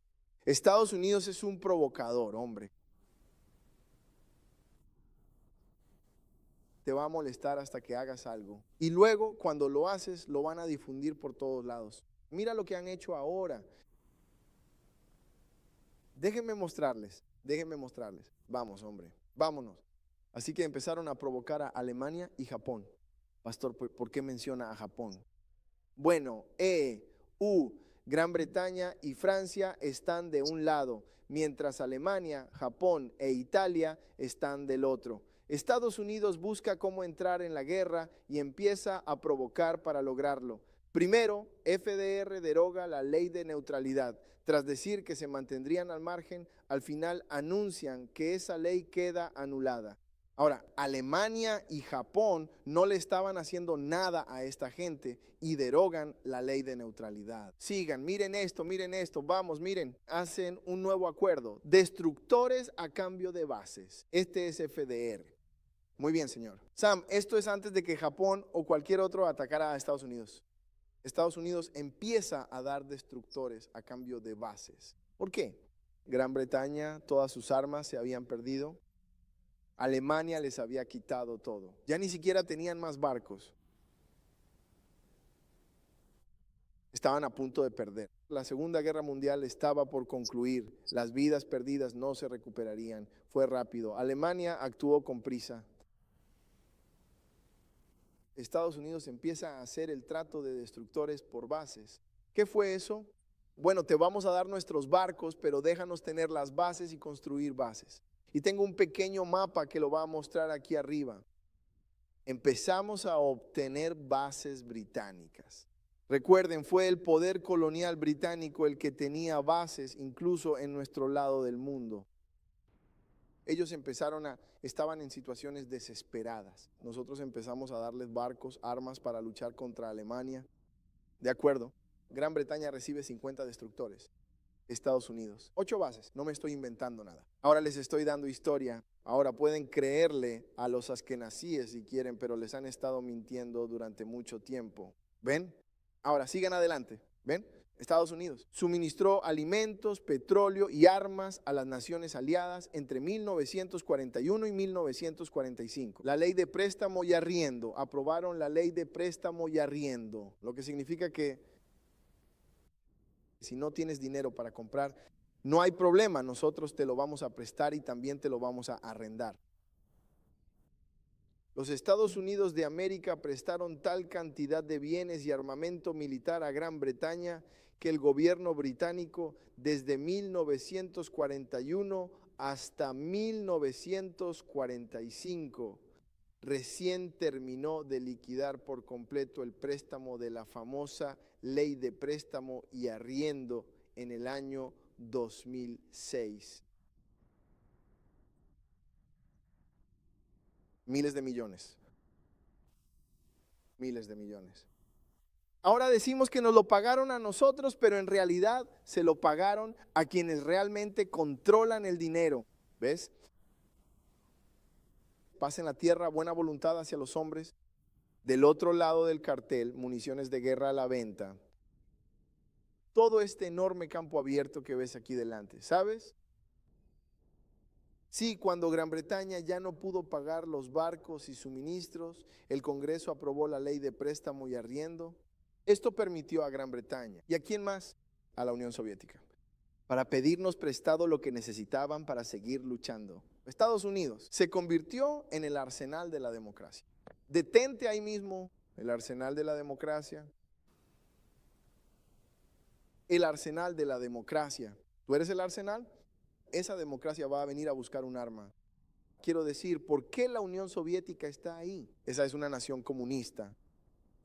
Estados Unidos es un provocador, hombre. Te va a molestar hasta que hagas algo. Y luego, cuando lo haces, lo van a difundir por todos lados. Mira lo que han hecho ahora. Déjenme mostrarles. Vamos, hombre, vámonos. Así que empezaron a provocar a Alemania y Japón. Pastor, ¿por qué menciona a Japón? Bueno, Gran Bretaña y Francia están de un lado, mientras Alemania, Japón e Italia están del otro. Estados Unidos busca cómo entrar en la guerra y empieza a provocar para lograrlo. Primero, FDR deroga la ley de neutralidad. Tras decir que se mantendrían al margen, al final anuncian que esa ley queda anulada. Ahora, Alemania y Japón no le estaban haciendo nada a esta gente y derogan la ley de neutralidad. Sigan, miren esto, vamos, miren, hacen un nuevo acuerdo. Destructores a cambio de bases. Este es FDR. Muy bien, señor. Sam, esto es antes de que Japón o cualquier otro atacara a Estados Unidos. Estados Unidos empieza a dar destructores a cambio de bases. ¿Por qué? Gran Bretaña, todas sus armas se habían perdido. Alemania les había quitado todo. Ya ni siquiera tenían más barcos. Estaban a punto de perder. La Segunda Guerra Mundial estaba por concluir. Las vidas perdidas no se recuperarían. Fue rápido. Alemania actuó con prisa. Estados Unidos empieza a hacer el trato de destructores por bases. ¿Qué fue eso? Bueno, te vamos a dar nuestros barcos, pero déjanos tener las bases y construir bases. Y tengo un pequeño mapa que lo va a mostrar aquí arriba. Empezamos a obtener bases británicas. Recuerden, fue el poder colonial británico el que tenía bases incluso en nuestro lado del mundo. Ellos estaban en situaciones desesperadas. Nosotros empezamos a darles barcos, armas para luchar contra Alemania. De acuerdo, Gran Bretaña recibe 50 destructores. Estados Unidos, 8 bases, no me estoy inventando nada. Ahora les estoy dando historia. Ahora pueden creerle a los askenazíes si quieren, pero les han estado mintiendo durante mucho tiempo. ¿Ven? Ahora sigan adelante. ¿Ven? Estados Unidos suministró alimentos, petróleo y armas a las naciones aliadas entre 1941 y 1945. La ley de préstamo y arriendo, aprobaron la ley de préstamo y arriendo, lo que significa que si no tienes dinero para comprar, no hay problema, nosotros te lo vamos a prestar y también te lo vamos a arrendar. Los Estados Unidos de América prestaron tal cantidad de bienes y armamento militar a Gran Bretaña que el gobierno británico desde 1941 hasta 1945 recién terminó de liquidar por completo el préstamo de la famosa ley de préstamo y arriendo en el año 2006. Miles de millones. Miles de millones. Ahora decimos que nos lo pagaron a nosotros, pero en realidad se lo pagaron a quienes realmente controlan el dinero. ¿Ves? Paz en la tierra, buena voluntad hacia los hombres. Del otro lado del cartel, municiones de guerra a la venta. Todo este enorme campo abierto que ves aquí delante, ¿sabes? Sí, cuando Gran Bretaña ya no pudo pagar los barcos y suministros, el Congreso aprobó la ley de préstamo y arriendo. Esto permitió a Gran Bretaña. ¿Y a quién más? A la Unión Soviética. Para pedirnos prestado lo que necesitaban para seguir luchando. Estados Unidos se convirtió en el arsenal de la democracia. Detente ahí mismo, el arsenal de la democracia. El arsenal de la democracia. ¿Tú eres el arsenal? Esa democracia va a venir a buscar un arma. Quiero decir, ¿por qué la Unión Soviética está ahí? Esa es una nación comunista.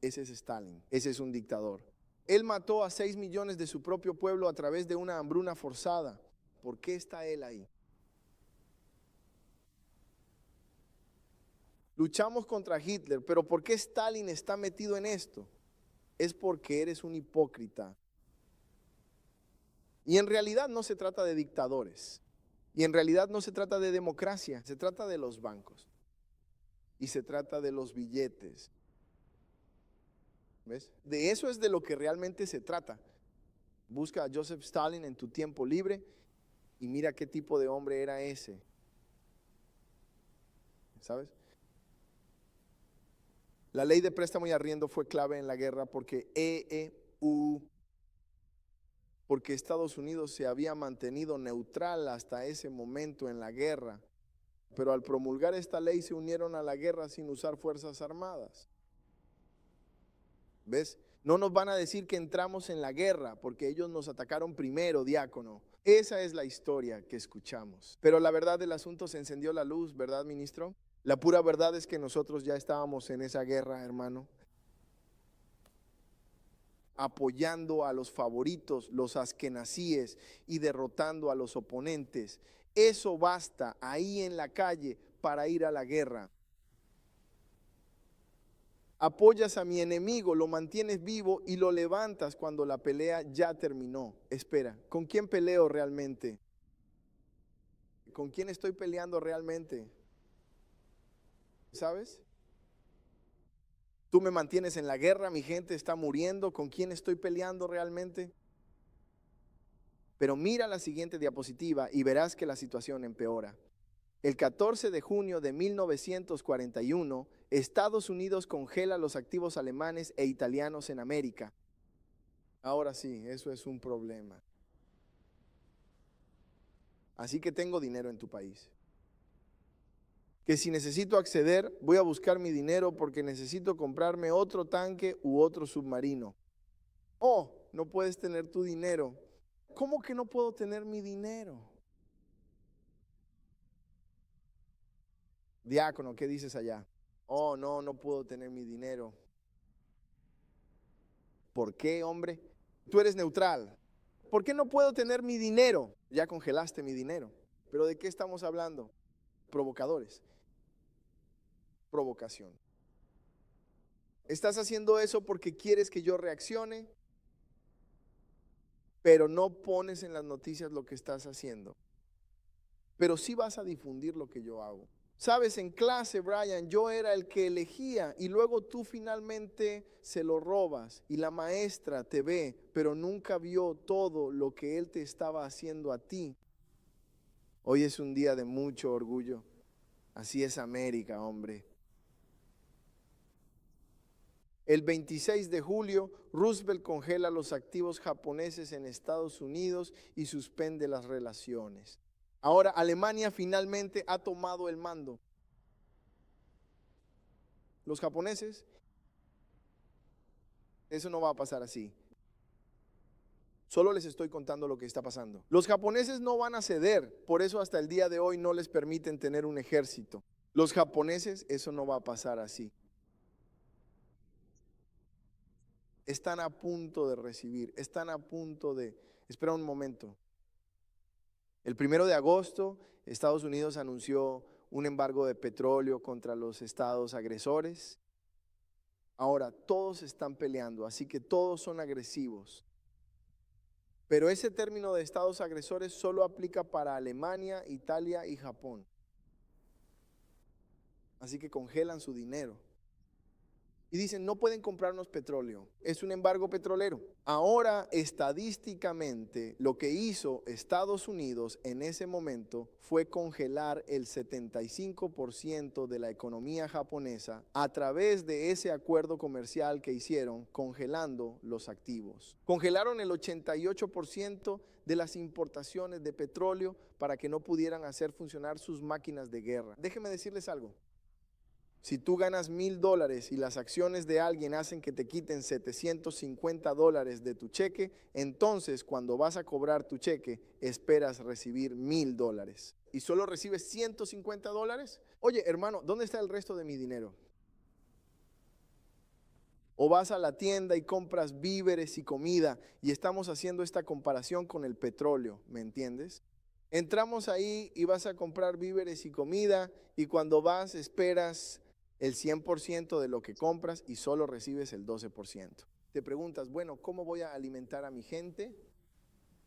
Ese es Stalin. Ese es un dictador. Él mató a 6 millones de su propio pueblo a través de una hambruna forzada. ¿Por qué está él ahí? Luchamos contra Hitler, pero ¿por qué Stalin está metido en esto? Es porque eres un hipócrita. Y en realidad no se trata de dictadores. Y en realidad no se trata de democracia. Se trata de los bancos. Y se trata de los billetes. ¿Ves? De eso es de lo que realmente se trata. Busca a Joseph Stalin en tu tiempo libre y mira qué tipo de hombre era ese. ¿Sabes? La ley de préstamo y arriendo fue clave en la guerra porque porque Estados Unidos se había mantenido neutral hasta ese momento en la guerra. Pero al promulgar esta ley se unieron a la guerra sin usar fuerzas armadas. ¿Ves? No nos van a decir que entramos en la guerra porque ellos nos atacaron primero, diácono. Esa es la historia que escuchamos. Pero la verdad del asunto, se encendió la luz, ¿verdad, ministro? La pura verdad es que nosotros ya estábamos en esa guerra, hermano, apoyando a los favoritos, los askenazíes, y derrotando a los oponentes. Eso basta ahí en la calle para ir a la guerra. Apoyas a mi enemigo, lo mantienes vivo y lo levantas cuando la pelea ya terminó. Espera, ¿con quién peleo realmente? ¿Con quién estoy peleando realmente? ¿Sabes? Tú me mantienes en la guerra, mi gente está muriendo. ¿Con quién estoy peleando realmente? Pero mira la siguiente diapositiva y verás que la situación empeora. El 14 de junio de 1941, Estados Unidos congela los activos alemanes e italianos en América. Ahora sí, eso es un problema. Así que tengo dinero en tu país. que si necesito acceder, voy a buscar mi dinero porque necesito comprarme otro tanque u otro submarino. Oh, no puedes tener tu dinero. ¿Cómo que no puedo tener mi dinero? Diácono, ¿qué dices allá? Oh, no, no puedo tener mi dinero. ¿Por qué, hombre? Tú eres neutral. ¿Por qué no puedo tener mi dinero? Ya congelaste mi dinero. ¿Pero de qué estamos hablando? Provocadores. Provocación. Estás haciendo eso porque quieres que yo reaccione, pero no pones en las noticias lo que estás haciendo. Pero sí vas a difundir lo que yo hago. Sabes, en clase, Brian, yo era el que elegía y luego tú finalmente se lo robas y la maestra te ve, pero nunca vio todo lo que él te estaba haciendo a ti. Hoy es un día de mucho orgullo. Así es América, hombre. El 26 de julio, Roosevelt congela los activos japoneses en Estados Unidos y suspende las relaciones. Ahora Alemania finalmente ha tomado el mando. Los japoneses, eso no va a pasar así. Solo les estoy contando lo que está pasando. Los japoneses no van a ceder, por eso hasta el día de hoy no les permiten tener un ejército. Los japoneses, eso no va a pasar así. Están a punto de recibir, están a punto de... Espera un momento. El 1 de agosto, Estados Unidos anunció un embargo de petróleo contra los estados agresores. Ahora, todos están peleando, así que todos son agresivos. Pero ese término de estados agresores solo aplica para Alemania, Italia y Japón. Así que congelan su dinero. Y dicen, no pueden comprarnos petróleo. Es un embargo petrolero. Ahora, estadísticamente, lo que hizo Estados Unidos en ese momento fue congelar el 75% de la economía japonesa a través de ese acuerdo comercial que hicieron, congelando los activos. Congelaron el 88% de las importaciones de petróleo para que no pudieran hacer funcionar sus máquinas de guerra. Déjenme decirles algo. Si tú ganas $1,000 y las acciones de alguien hacen que te quiten $750 de tu cheque, entonces cuando vas a cobrar tu cheque, esperas recibir $1,000 y solo recibes $150. Oye, hermano, ¿dónde está el resto de mi dinero? O vas a la tienda y compras víveres y comida y estamos haciendo esta comparación con el petróleo, ¿me entiendes? Entramos ahí y vas a comprar víveres y comida y cuando vas esperas el 100% de lo que compras y solo recibes el 12%. Te preguntas, bueno, ¿cómo voy a alimentar a mi gente?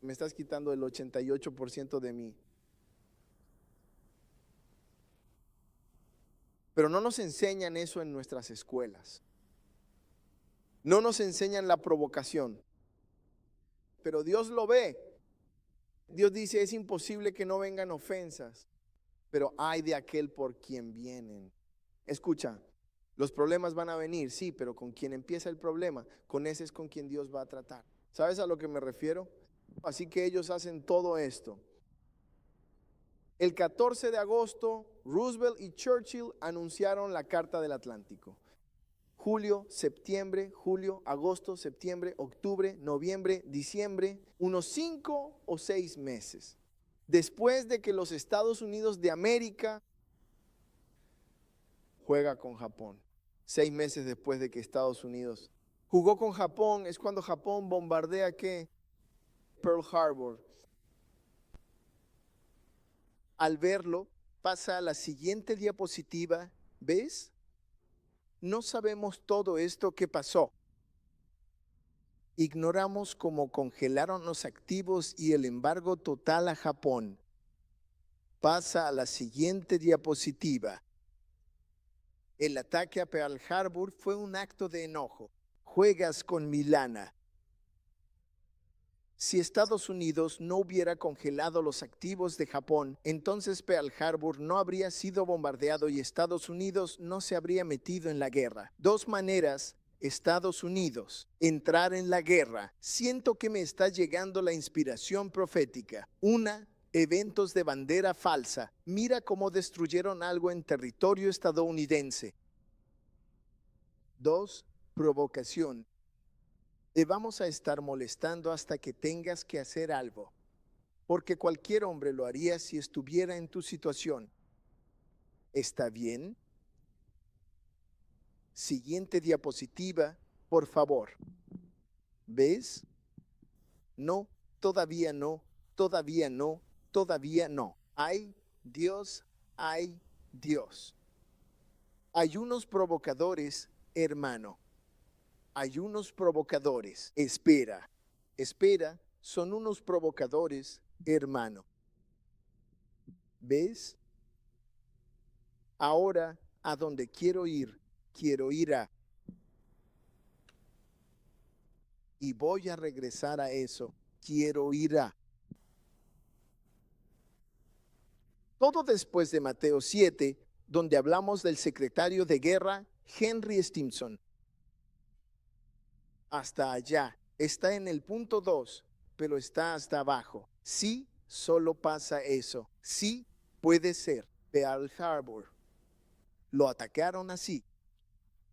Me estás quitando el 88% de mí. Pero no nos enseñan eso en nuestras escuelas. No nos enseñan la provocación. Pero Dios lo ve. Dios dice, es imposible que no vengan ofensas, pero ay de aquel por quien vienen. Escucha, los problemas van a venir, sí, pero con quien empieza el problema, con ese es con quien Dios va a tratar. ¿Sabes a lo que me refiero? Así que ellos hacen todo esto. El 14 de agosto, Roosevelt y Churchill anunciaron la Carta del Atlántico. Julio, septiembre, julio, agosto, septiembre, octubre, noviembre, diciembre, unos 5 o 6 meses. Después de que los Estados Unidos de América juega con Japón. 6 meses después de que Estados Unidos jugó con Japón, es cuando Japón bombardea ¿qué? Pearl Harbor. Al verlo, pasa a la siguiente diapositiva. ¿Ves? No sabemos todo esto que pasó. Ignoramos cómo congelaron los activos y el embargo total a Japón. Pasa a la siguiente diapositiva. El ataque a Pearl Harbor fue un acto de enojo. Juegas con mi lana. Si Estados Unidos no hubiera congelado los activos de Japón, entonces Pearl Harbor no habría sido bombardeado y Estados Unidos no se habría metido en la guerra. 2 maneras, Estados Unidos, entrar en la guerra. Siento que me está llegando la inspiración profética. Una, Eventos de bandera falsa. Mira cómo destruyeron algo en territorio estadounidense. 2. Provocación. Te vamos a estar molestando hasta que tengas que hacer algo, porque cualquier hombre lo haría si estuviera en tu situación. ¿Está bien? Siguiente diapositiva, por favor. ¿Ves? No, todavía no, todavía no, todavía no. Ay, Dios, ay, Dios. Hay unos provocadores, hermano. Hay unos provocadores. Espera, espera, son unos provocadores, hermano. ¿Ves? Ahora, a donde quiero ir a. Y voy a regresar a eso. Quiero ir a. Todo después de Mateo 7, donde hablamos del secretario de guerra, Henry Stimson. Hasta allá. Está en el punto 2, pero está hasta abajo. Sí, solo pasa eso. Sí, puede ser. Pearl Harbor. Lo atacaron así.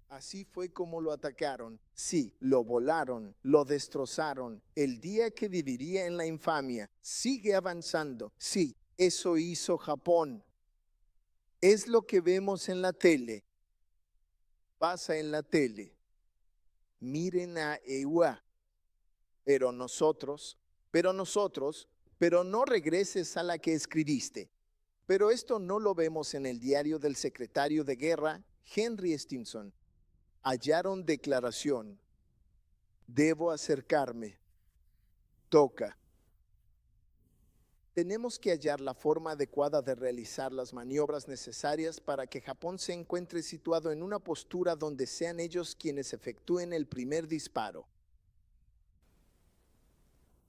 Así fue como lo atacaron. Sí, lo volaron, lo destrozaron. El día que viviría en la infamia. Sigue avanzando. Sí, eso hizo Japón. Es lo que vemos en la tele. Pasa en la tele. Miren a Ewa. Pero nosotros, pero no regreses a la que escribiste. Pero esto no lo vemos en el diario del secretario de guerra, Henry Stimson. Hallaron declaración. Debo acercarme. Toca. Tenemos que hallar la forma adecuada de realizar las maniobras necesarias para que Japón se encuentre situado en una postura donde sean ellos quienes efectúen el primer disparo.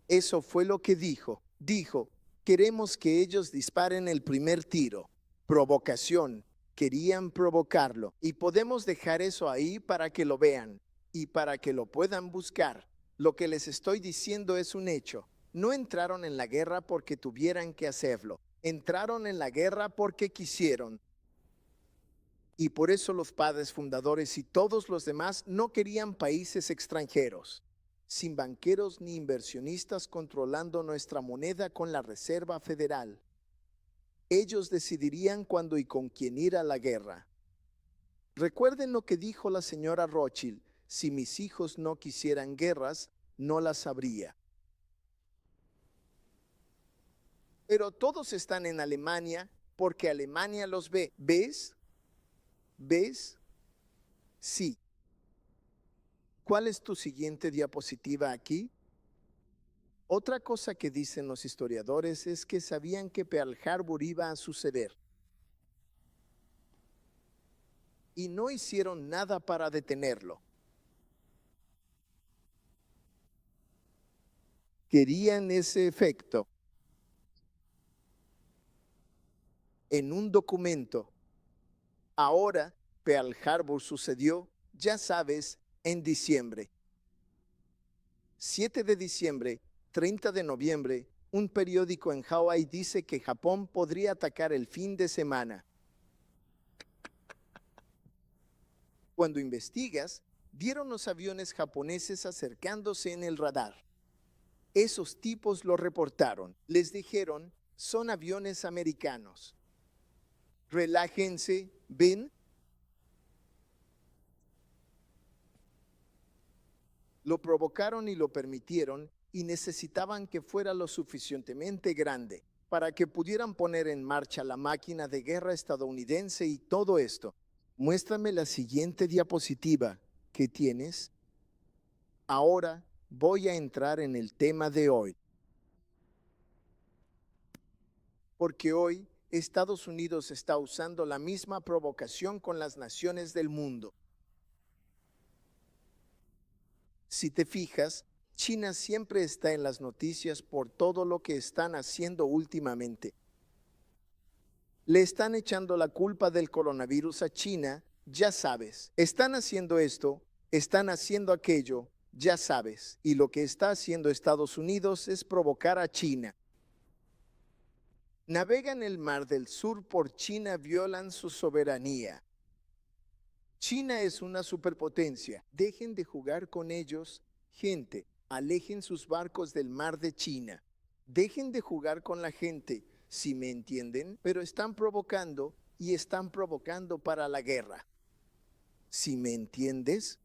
Eso fue lo que dijo. Dijo, queremos que ellos disparen el primer tiro. Provocación. Querían provocarlo. Y podemos dejar eso ahí para que lo vean y para que lo puedan buscar. Lo que les estoy diciendo es un hecho. No entraron en la guerra porque tuvieran que hacerlo. Entraron en la guerra porque quisieron. Y por eso los padres fundadores y todos los demás no querían países extranjeros, sin banqueros ni inversionistas controlando nuestra moneda con la Reserva Federal. Ellos decidirían cuándo y con quién ir a la guerra. Recuerden lo que dijo la señora Rothschild: si mis hijos no quisieran guerras, no las habría. Pero todos están en Alemania porque Alemania los ve. ¿Ves? ¿Ves? Sí. ¿Cuál es tu siguiente diapositiva aquí? Otra cosa que dicen los historiadores es que sabían que Pearl Harbor iba a suceder. Y no hicieron nada para detenerlo. Querían ese efecto. En un documento. Ahora, Pearl Harbor sucedió, ya sabes, en diciembre. 7 de diciembre, 30 de noviembre, un periódico en Hawái dice que Japón podría atacar el fin de semana. Cuando investigas, vieron los aviones japoneses acercándose en el radar. Esos tipos lo reportaron. Les dijeron, son aviones americanos. Relájense, ¿ven? Lo provocaron y lo permitieron, y necesitaban que fuera lo suficientemente grande para que pudieran poner en marcha la máquina de guerra estadounidense y todo esto. Muéstrame la siguiente diapositiva que tienes. Ahora voy a entrar en el tema de hoy. Porque hoy Estados Unidos está usando la misma provocación con las naciones del mundo. Si te fijas, China siempre está en las noticias por todo lo que están haciendo últimamente. Le están echando la culpa del coronavirus a China, ya sabes. Están haciendo esto, están haciendo aquello, ya sabes. Y lo que está haciendo Estados Unidos es provocar a China. Navegan el Mar del Sur por China, violan su soberanía. China es una superpotencia. Dejen de jugar con ellos, gente. Alejen sus barcos del mar de China. Dejen de jugar con la gente, si me entienden, pero están provocando y están provocando para la guerra. ¿Si me entiendes?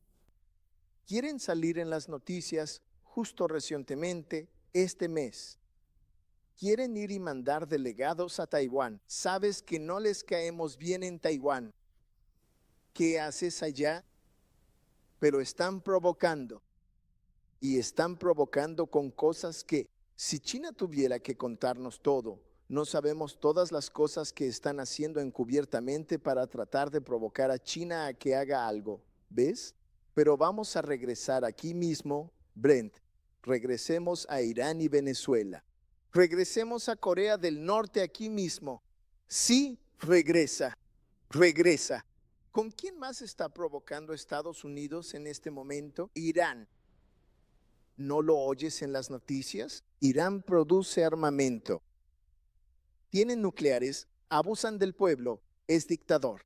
Quieren salir en las noticias justo recientemente, este mes. Quieren ir y mandar delegados a Taiwán. Sabes que no les caemos bien en Taiwán. ¿Qué haces allá? Pero están provocando. Y están provocando con cosas que, si China tuviera que contarnos todo, no sabemos todas las cosas que están haciendo encubiertamente para tratar de provocar a China a que haga algo. ¿Ves? Pero vamos a regresar aquí mismo, Brent. Regresemos a Irán y Venezuela. Regresemos a Corea del Norte aquí mismo. Sí, regresa. Regresa. ¿Con quién más está provocando Estados Unidos en este momento? Irán. ¿No lo oyes en las noticias? Irán produce armamento. Tienen nucleares, abusan del pueblo, es dictador.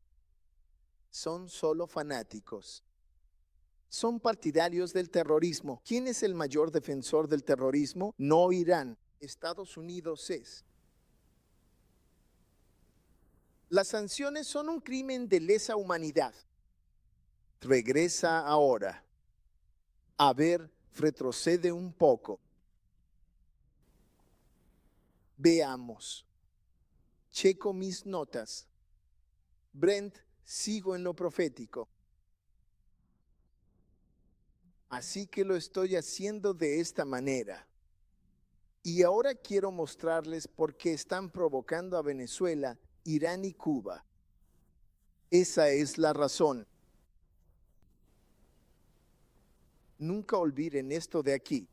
Son solo fanáticos. Son partidarios del terrorismo. ¿Quién es el mayor defensor del terrorismo? No Irán. Estados Unidos es. Las sanciones son un crimen de lesa humanidad. Regresa ahora. A ver, retrocede un poco. Veamos. Checo mis notas. Brent, sigo en lo profético. Así que lo estoy haciendo de esta manera. Y ahora quiero mostrarles por qué están provocando a Venezuela, Irán y Cuba. Esa es la razón. Nunca olviden esto de aquí.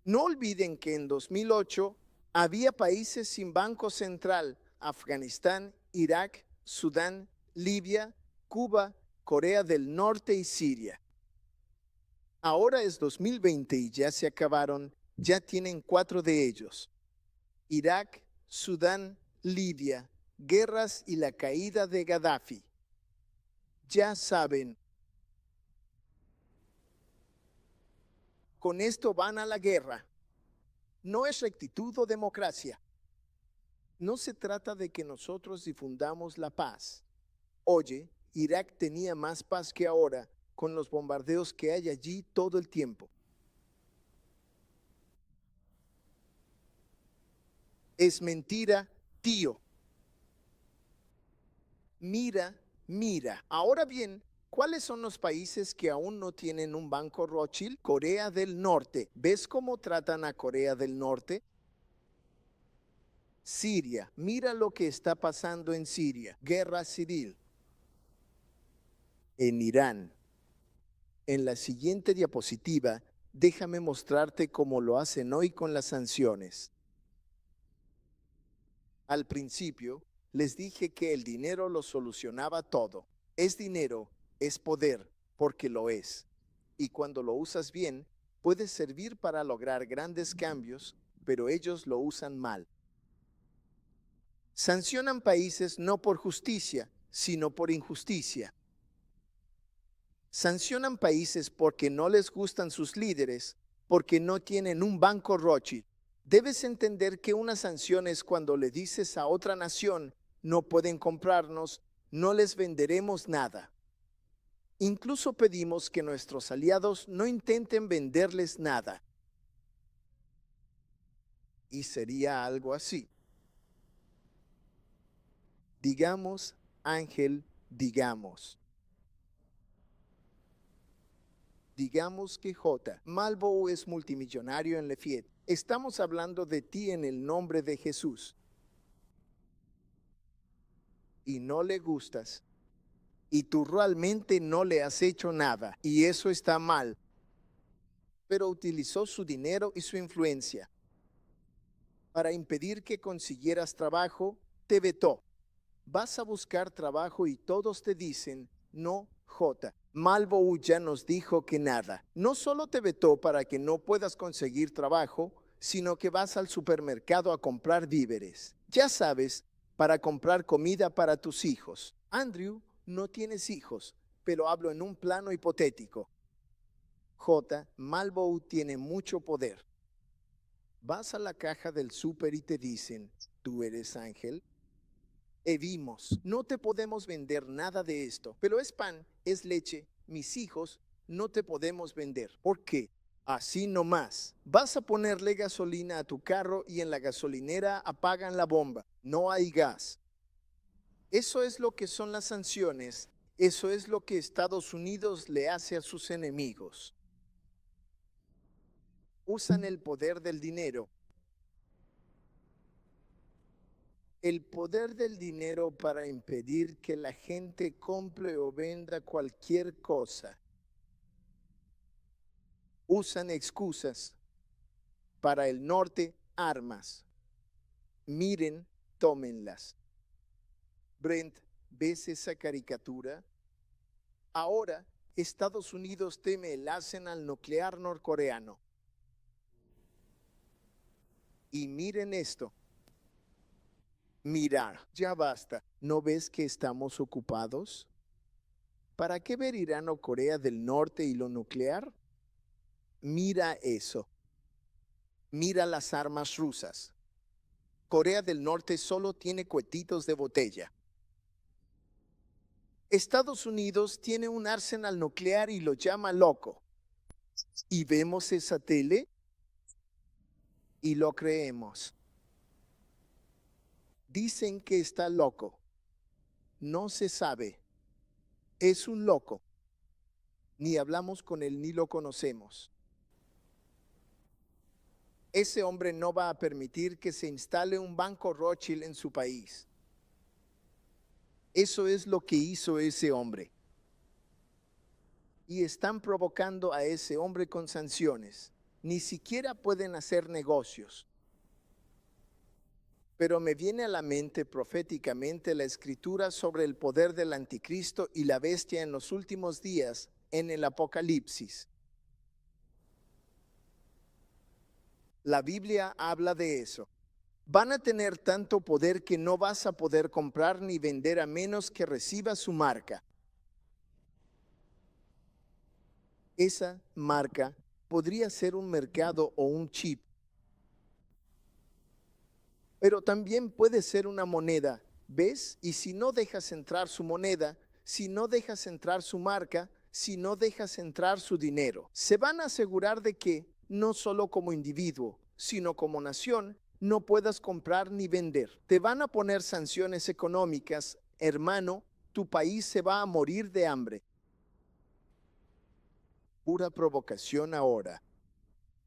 No olviden que en 2008 había países sin banco central: Afganistán, Irak, Sudán, Libia, Cuba, Corea del Norte y Siria. Ahora es 2020 y ya se acabaron, ya tienen 4 de ellos: Irak, Sudán, Libia, guerras y la caída de Gaddafi. Ya saben, con esto van a la guerra. No es rectitud o democracia. No se trata de que nosotros difundamos la paz. Oye, Irak tenía más paz que ahora, con los bombardeos que hay allí todo el tiempo. Es mentira, tío. Mira, mira. Ahora bien, ¿cuáles son los países que aún no tienen un banco Rothschild? Corea del Norte. ¿Ves cómo tratan a Corea del Norte? Siria. Mira lo que está pasando en Siria. Guerra civil. En Irán. En la siguiente diapositiva, déjame mostrarte cómo lo hacen hoy con las sanciones. Al principio, les dije que el dinero lo solucionaba todo. Es dinero, es poder, porque lo es. Y cuando lo usas bien, puede servir para lograr grandes cambios, pero ellos lo usan mal. Sancionan países no por justicia, sino por injusticia. Sancionan países porque no les gustan sus líderes, porque no tienen un banco Rothschild. Debes entender que una sanción es cuando le dices a otra nación: no pueden comprarnos, no les venderemos nada. Incluso pedimos que nuestros aliados no intenten venderles nada. Y sería algo así. Digamos, Ángel, digamos. Digamos que J. Malvo es multimillonario en Lafayette. Estamos hablando de ti en el nombre de Jesús. Y no le gustas. Y tú realmente no le has hecho nada. Y eso está mal. Pero utilizó su dinero y su influencia para impedir que consiguieras trabajo. Te vetó. Vas a buscar trabajo y todos te dicen: no, J. Malvo ya nos dijo que nada. No solo te vetó para que no puedas conseguir trabajo, sino que vas al supermercado a comprar víveres. Ya sabes, para comprar comida para tus hijos. Andrew, no tienes hijos, pero hablo en un plano hipotético. J. Malvo tiene mucho poder. Vas a la caja del súper y te dicen, ¿tú eres Ángel? Vimos, no te podemos vender nada de esto, pero es pan, es leche, mis hijos, no te podemos vender. ¿Por qué? Así nomás. Vas a ponerle gasolina a tu carro y en la gasolinera apagan la bomba. No hay gas. Eso es lo que son las sanciones. Eso es lo que Estados Unidos le hace a sus enemigos. Usan el poder del dinero. El poder del dinero para impedir que la gente compre o venda cualquier cosa. Usan excusas. Para el norte, armas. Miren, tómenlas. Brent, ¿ves esa caricatura? Ahora, Estados Unidos teme el arsenal nuclear norcoreano. Y miren esto. Mirar, ya basta. ¿No ves que estamos ocupados? ¿Para qué ver Irán o Corea del Norte y lo nuclear? Mira eso. Mira las armas rusas. Corea del Norte solo tiene cuetitos de botella. Estados Unidos tiene un arsenal nuclear y lo llama loco. Y vemos esa tele y lo creemos. Dicen que está loco. No se sabe. Es un loco. Ni hablamos con él ni lo conocemos. Ese hombre no va a permitir que se instale un banco Rothschild en su país. Eso es lo que hizo ese hombre. Y están provocando a ese hombre con sanciones. Ni siquiera pueden hacer negocios. Pero me viene a la mente proféticamente la escritura sobre el poder del anticristo y la bestia en los últimos días en el Apocalipsis. La Biblia habla de eso. Van a tener tanto poder que no vas a poder comprar ni vender a menos que recibas su marca. Esa marca podría ser un mercado o un chip, pero también puede ser una moneda, ¿ves? Y si no dejas entrar su moneda, si no dejas entrar su marca, si no dejas entrar su dinero, se van a asegurar de que, no solo como individuo, sino como nación, no puedas comprar ni vender. Te van a poner sanciones económicas, hermano, tu país se va a morir de hambre. Pura provocación ahora.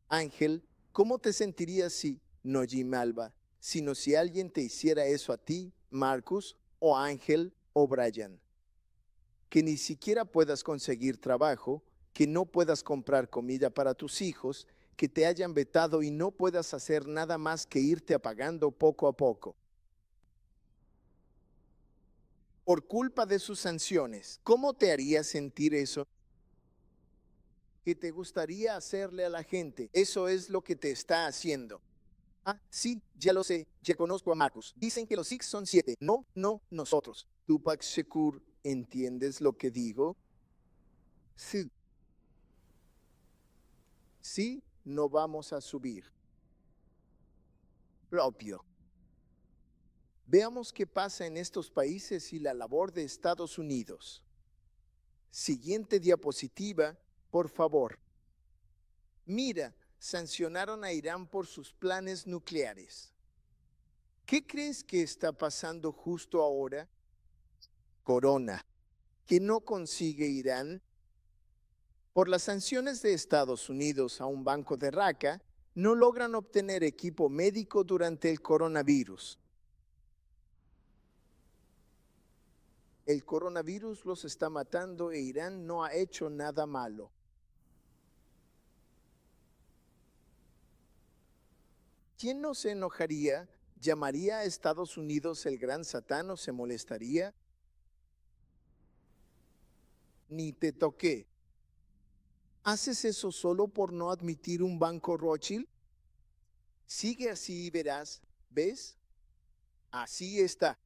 Ángel, ¿cómo te sentirías si, no Jim Alba, sino si alguien te hiciera eso a ti, Marcus, o Ángel, o Brian? Que ni siquiera puedas conseguir trabajo, que no puedas comprar comida para tus hijos, que te hayan vetado y no puedas hacer nada más que irte apagando poco a poco. Por culpa de sus sanciones, ¿cómo te haría sentir eso? ¿Qué te gustaría hacerle a la gente? Eso es lo que te está haciendo. Ah, sí, ya lo sé, ya conozco a Marcus. Dicen que los Six son 7. No, no, nosotros. Tupac Shakur, ¿entiendes lo que digo? Sí. Sí, no vamos a subir. Propio. Veamos qué pasa en estos países y la labor de Estados Unidos. Siguiente diapositiva, por favor. Mira, sancionaron a Irán por sus planes nucleares. ¿Qué crees que está pasando justo ahora? Corona, que no consigue Irán. Por las sanciones de Estados Unidos a un banco de Raqqa, no logran obtener equipo médico durante el coronavirus. El coronavirus los está matando e Irán no ha hecho nada malo. ¿Quién no se enojaría? ¿Llamaría a Estados Unidos el gran Satán o se molestaría? Ni te toqué. ¿Haces eso solo por no admitir un banco Rothschild? Sigue así y verás, ¿ves? Así está.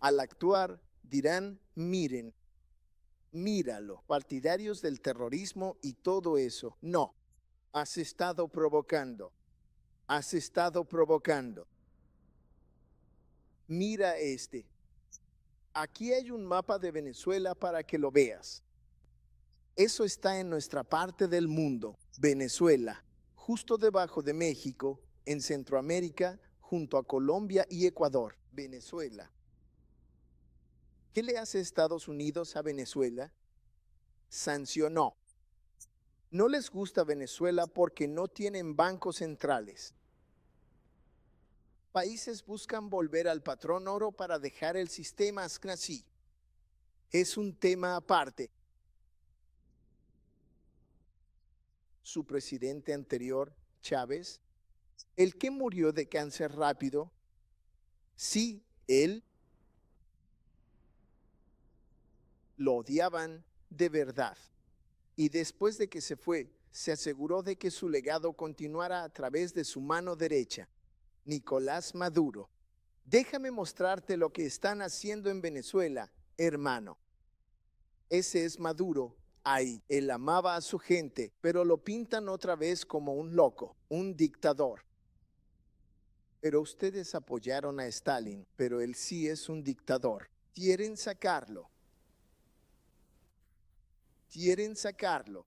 Al actuar dirán, miren, míralo, partidarios del terrorismo y todo eso. No, has estado provocando, has estado provocando. Mira este. Aquí hay un mapa de Venezuela para que lo veas. Eso está en nuestra parte del mundo, Venezuela, justo debajo de México, en Centroamérica, junto a Colombia y Ecuador. Venezuela. ¿Qué le hace Estados Unidos a Venezuela? Sancionó. No les gusta Venezuela porque no tienen bancos centrales. Países buscan volver al patrón oro para dejar el sistema así. Es un tema aparte. Su presidente anterior, Chávez, el que murió de cáncer rápido, sí, él lo odiaban de verdad. Y después de que se fue, se aseguró de que su legado continuara a través de su mano derecha, Nicolás Maduro. Déjame mostrarte lo que están haciendo en Venezuela, hermano. Ese es Maduro. Ahí, él amaba a su gente, pero lo pintan otra vez como un loco, un dictador. Pero ustedes apoyaron a Stalin, pero él sí es un dictador. Quieren sacarlo. Quieren sacarlo.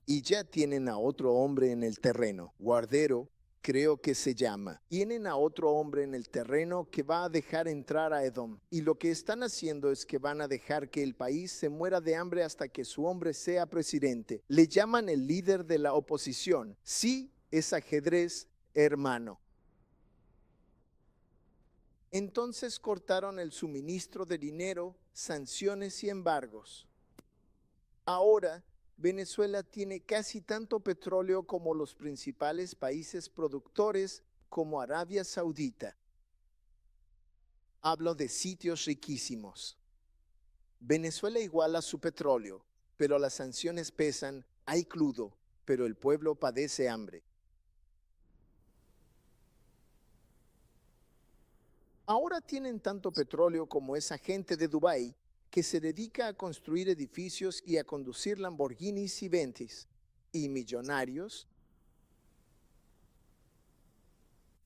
Y ya tienen a otro hombre en el terreno, Guardero, creo que se llama. Tienen a otro hombre en el terreno que va a dejar entrar a Edom. Y lo que están haciendo es que van a dejar que el país se muera de hambre hasta que su hombre sea presidente. Le llaman el líder de la oposición. Sí, es ajedrez, hermano. Entonces cortaron el suministro de dinero, sanciones y embargos. Ahora, Venezuela tiene casi tanto petróleo como los principales países productores como Arabia Saudita. Hablo de sitios riquísimos. Venezuela iguala su petróleo, pero las sanciones pesan, hay crudo, pero el pueblo padece hambre. Ahora tienen tanto petróleo como esa gente de Dubái que se dedica a construir edificios y a conducir Lamborghinis y Bentleys. Y millonarios,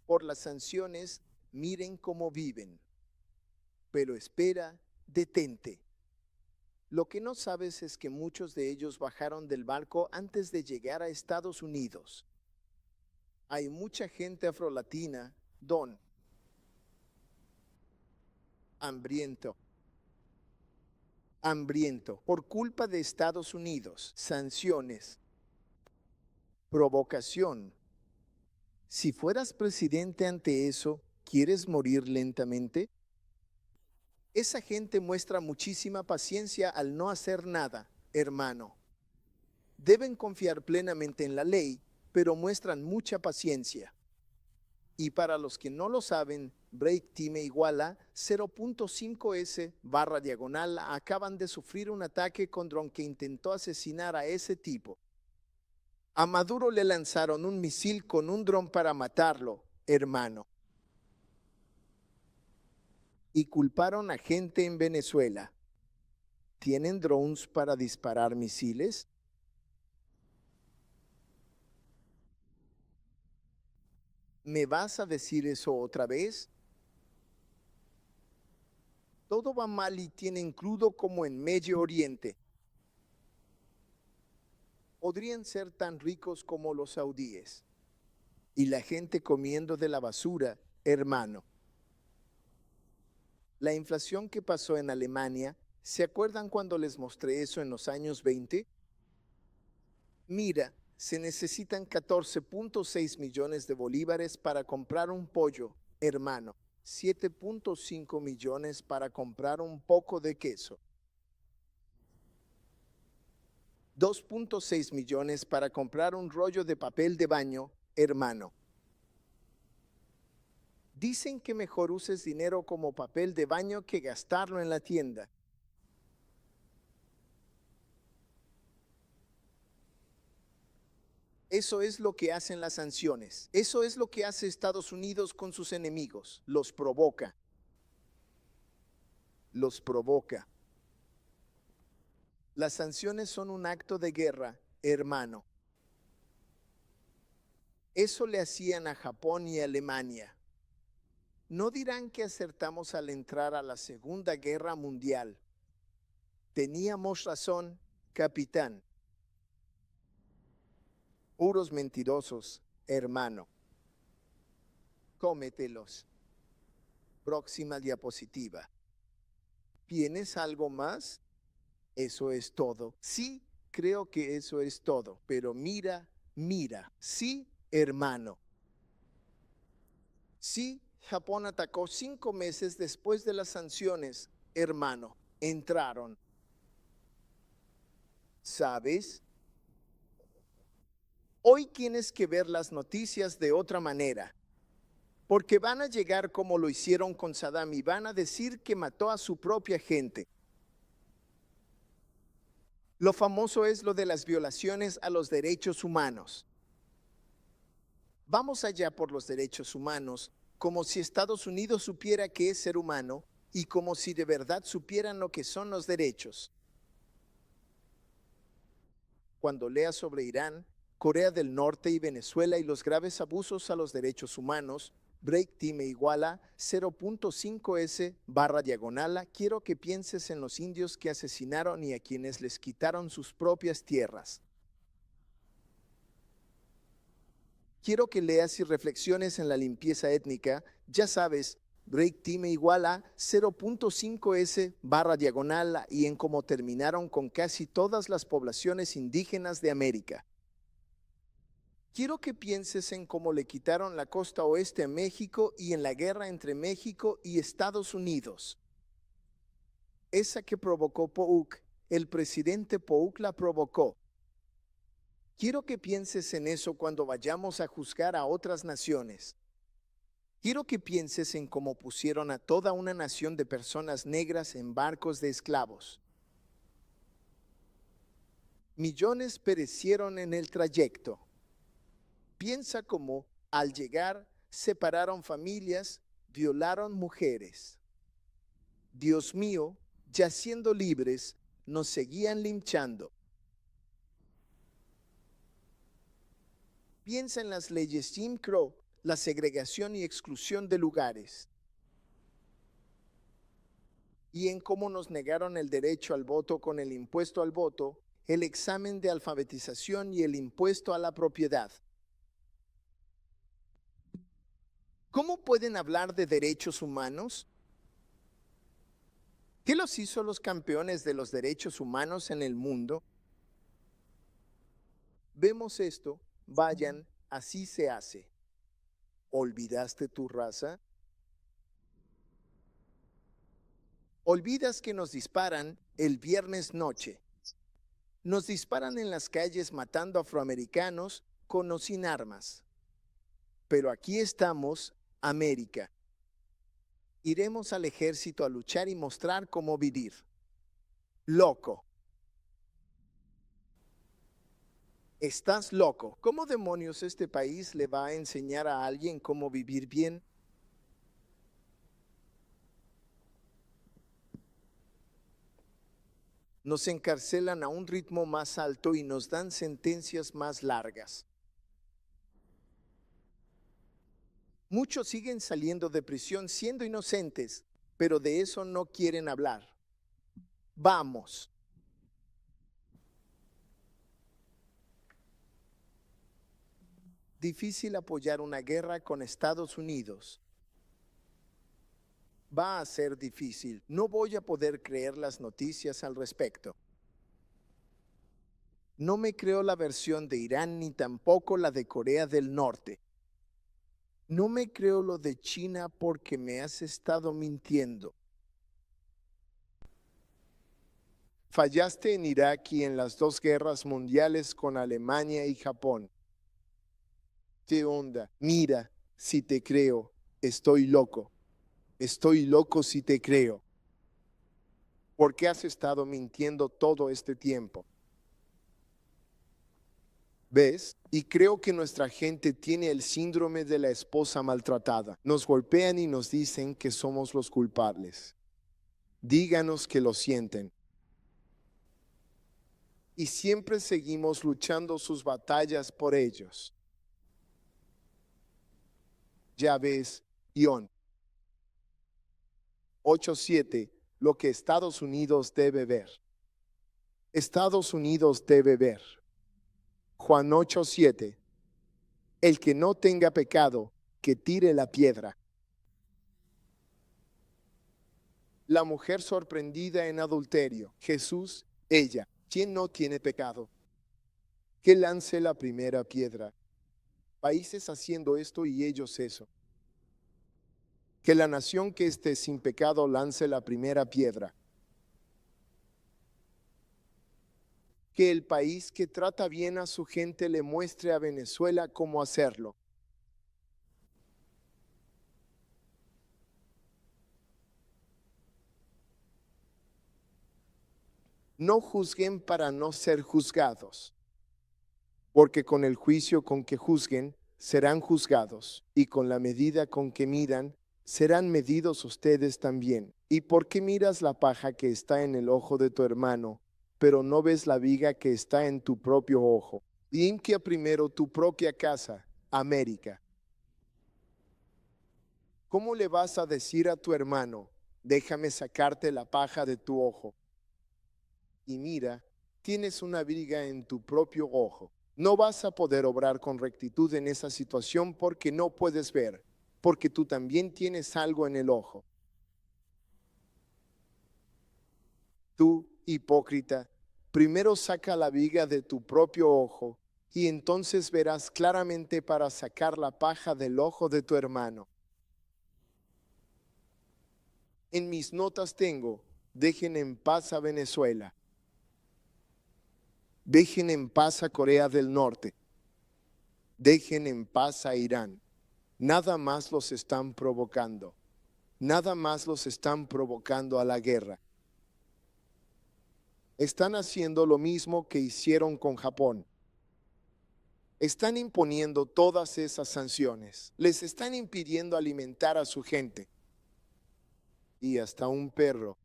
por las sanciones, miren cómo viven. Pero espera, detente. Lo que no sabes es que muchos de ellos bajaron del barco antes de llegar a Estados Unidos. Hay mucha gente afrolatina, don, hambriento, hambriento, por culpa de Estados Unidos, sanciones, provocación. Si fueras presidente ante eso, ¿quieres morir lentamente? Esa gente muestra muchísima paciencia al no hacer nada, hermano. Deben confiar plenamente en la ley, pero muestran mucha paciencia. Y para los que no lo saben, Break Team igual a 0.5S/diagonal acaban de sufrir un ataque con dron que intentó asesinar a ese tipo. A Maduro le lanzaron un misil con un dron para matarlo, hermano. Y culparon a gente en Venezuela. ¿Tienen drones para disparar misiles? ¿Me vas a decir eso otra vez? Todo va mal y tienen crudo como en Medio Oriente. Podrían ser tan ricos como los saudíes. Y la gente comiendo de la basura, hermano. La inflación que pasó en Alemania, ¿se acuerdan cuando les mostré eso en los años 20? Mira, se necesitan 14.6 millones de bolívares para comprar un pollo, hermano. 7.5 millones para comprar un poco de queso. 2.6 millones para comprar un rollo de papel de baño, hermano. Dicen que mejor uses dinero como papel de baño que gastarlo en la tienda. Eso es lo que hacen las sanciones. Eso es lo que hace Estados Unidos con sus enemigos. Los provoca. Los provoca. Las sanciones son un acto de guerra, hermano. Eso le hacían a Japón y a Alemania. No dirán que acertamos al entrar a la Segunda Guerra Mundial. Teníamos razón, capitán. Puros mentirosos, hermano. Cómetelos. Próxima diapositiva. ¿Tienes algo más? Eso es todo. Sí, creo que eso es todo. Pero mira, sí, hermano. Sí, Japón atacó 5 meses después de las sanciones, hermano. Entraron. ¿Sabes? Hoy tienes que ver las noticias de otra manera. Porque van a llegar como lo hicieron con Saddam y van a decir que mató a su propia gente. Lo famoso es lo de las violaciones a los derechos humanos. Vamos allá por los derechos humanos, como si Estados Unidos supiera qué es ser humano y como si de verdad supieran lo que son los derechos. Cuando leas sobre Irán, Corea del Norte y Venezuela y los graves abusos a los derechos humanos, break time igual a 0.5s/diagonal, quiero que pienses en los indios que asesinaron y a quienes les quitaron sus propias tierras. Quiero que leas y reflexiones en la limpieza étnica, ya sabes, break time igual a 0.5s/diagonal y en cómo terminaron con casi todas las poblaciones indígenas de América. Quiero que pienses en cómo le quitaron la costa oeste a México y en la guerra entre México y Estados Unidos. Esa que provocó Polk, el presidente Polk la provocó. Quiero que pienses en eso cuando vayamos a juzgar a otras naciones. Quiero que pienses en cómo pusieron a toda una nación de personas negras en barcos de esclavos. Millones perecieron en el trayecto. Piensa cómo, al llegar, separaron familias, violaron mujeres. Dios mío, ya siendo libres, nos seguían linchando. Piensa en las leyes Jim Crow, la segregación y exclusión de lugares. Y en cómo nos negaron el derecho al voto con el impuesto al voto, el examen de alfabetización y el impuesto a la propiedad. ¿Cómo pueden hablar de derechos humanos? ¿Qué los hizo los campeones de los derechos humanos en el mundo? Vemos esto, vayan, así se hace. ¿Olvidaste tu raza? Olvidas que nos disparan el viernes noche. Nos disparan en las calles matando afroamericanos con o sin armas. Pero aquí estamos, América. Iremos al ejército a luchar y mostrar cómo vivir. Loco. Estás loco. ¿Cómo demonios este país le va a enseñar a alguien cómo vivir bien? Nos encarcelan a un ritmo más alto y nos dan sentencias más largas. Muchos siguen saliendo de prisión siendo inocentes, pero de eso no quieren hablar. Vamos. Difícil apoyar una guerra con Estados Unidos. Va a ser difícil. No voy a poder creer las noticias al respecto. No me creo la versión de Irán ni tampoco la de Corea del Norte. No me creo lo de China porque me has estado mintiendo. Fallaste en Irak y en las 2 guerras mundiales con Alemania y Japón. ¿Qué onda? Mira, si te creo, estoy loco. Estoy loco si te creo. ¿Por qué has estado mintiendo todo este tiempo? ¿Ves? Y creo que nuestra gente tiene el síndrome de la esposa maltratada. Nos golpean y nos dicen que somos los culpables. Díganos que lo sienten. Y siempre seguimos luchando sus batallas por ellos. Ya ves, Ion 8:7, lo que Estados Unidos debe ver. Estados Unidos debe ver. Juan 8:7, el que no tenga pecado, que tire la piedra. La mujer sorprendida en adulterio. Jesús, ella. ¿Quién no tiene pecado? Que lance la primera piedra. Países haciendo esto y ellos eso. Que la nación que esté sin pecado lance la primera piedra. Que el país que trata bien a su gente le muestre a Venezuela cómo hacerlo. No juzguen para no ser juzgados, porque con el juicio con que juzguen, serán juzgados, y con la medida con que midan, serán medidos ustedes también. ¿Y por qué miras la paja que está en el ojo de tu hermano, pero no ves la viga que está en tu propio ojo? Limpia primero tu propia casa, América. ¿Cómo le vas a decir a tu hermano, déjame sacarte la paja de tu ojo? Y mira, tienes una viga en tu propio ojo. No vas a poder obrar con rectitud en esa situación porque no puedes ver, porque tú también tienes algo en el ojo. Tú, hipócrita, primero saca la viga de tu propio ojo y entonces verás claramente para sacar la paja del ojo de tu hermano. En mis notas tengo, dejen en paz a Venezuela. Dejen en paz a Corea del Norte. Dejen en paz a Irán. Nada más los están provocando. Nada más los están provocando a la guerra. Están haciendo lo mismo que hicieron con Japón. Están imponiendo todas esas sanciones. Les están impidiendo alimentar a su gente. Y hasta un perro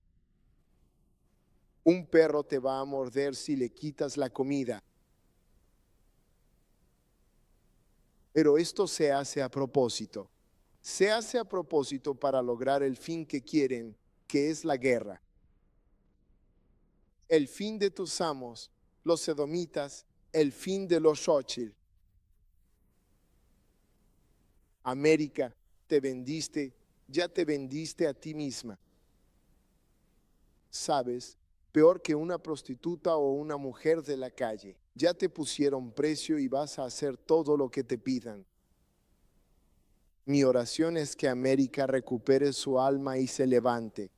te va a morder si le quitas la comida. Pero esto se hace a propósito. Se hace a propósito para lograr el fin que quieren, que es la guerra. El fin de tus amos, los edomitas, el fin de los Xochitl. América, te vendiste, ya te vendiste a ti misma. Sabes, peor que una prostituta o una mujer de la calle. Ya te pusieron precio y vas a hacer todo lo que te pidan. Mi oración es que América recupere su alma y se levante.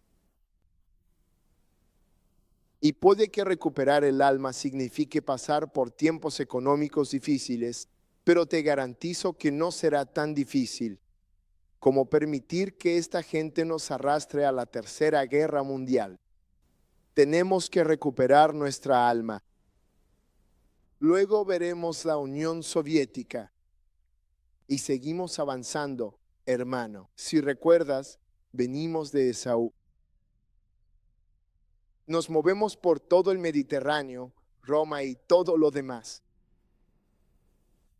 Y puede que recuperar el alma signifique pasar por tiempos económicos difíciles, pero te garantizo que no será tan difícil como permitir que esta gente nos arrastre a la Tercera Guerra Mundial. Tenemos que recuperar nuestra alma. Luego veremos la Unión Soviética y seguimos avanzando, hermano. Si recuerdas, venimos de Esaú. Nos movemos por todo el Mediterráneo, Roma y todo lo demás.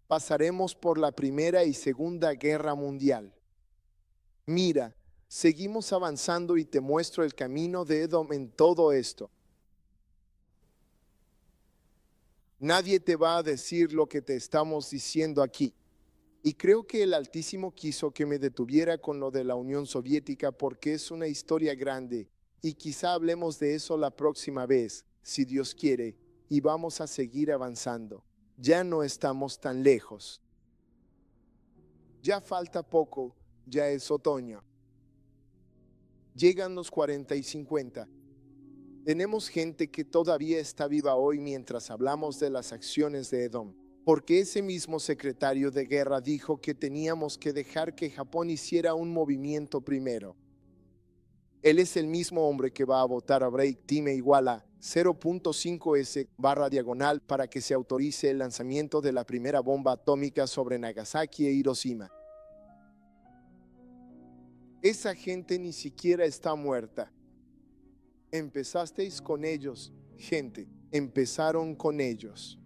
Pasaremos por la Primera y Segunda Guerra Mundial. Mira, seguimos avanzando y te muestro el camino de Edom en todo esto. Nadie te va a decir lo que te estamos diciendo aquí. Y creo que el Altísimo quiso que me detuviera con lo de la Unión Soviética porque es una historia grande y quizá hablemos de eso la próxima vez, si Dios quiere, y vamos a seguir avanzando. Ya no estamos tan lejos. Ya falta poco, ya es otoño. Llegan los 40 y 50. Tenemos gente que todavía está viva hoy mientras hablamos de las acciones de Edom, porque ese mismo secretario de guerra dijo que teníamos que dejar que Japón hiciera un movimiento primero. Él es el mismo hombre que va a votar a break time igual a 0.5S/diagonal para que se autorice el lanzamiento de la primera bomba atómica sobre Nagasaki e Hiroshima. Esa gente ni siquiera está muerta. Empezasteis con ellos, gente. Empezaron con ellos.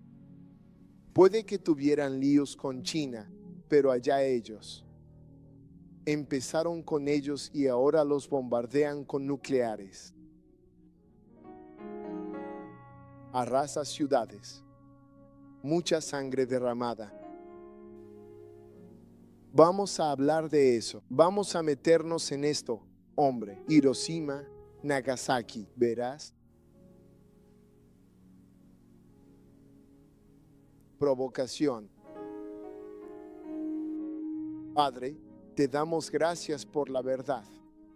Puede que tuvieran líos con China, pero allá ellos. Empezaron con ellos y ahora los bombardean con nucleares. Arrasa ciudades. Mucha sangre derramada. Vamos a hablar de eso. Vamos a meternos en esto, hombre. Hiroshima, Nagasaki, ¿verás? Provocación. Padre, te damos gracias por la verdad.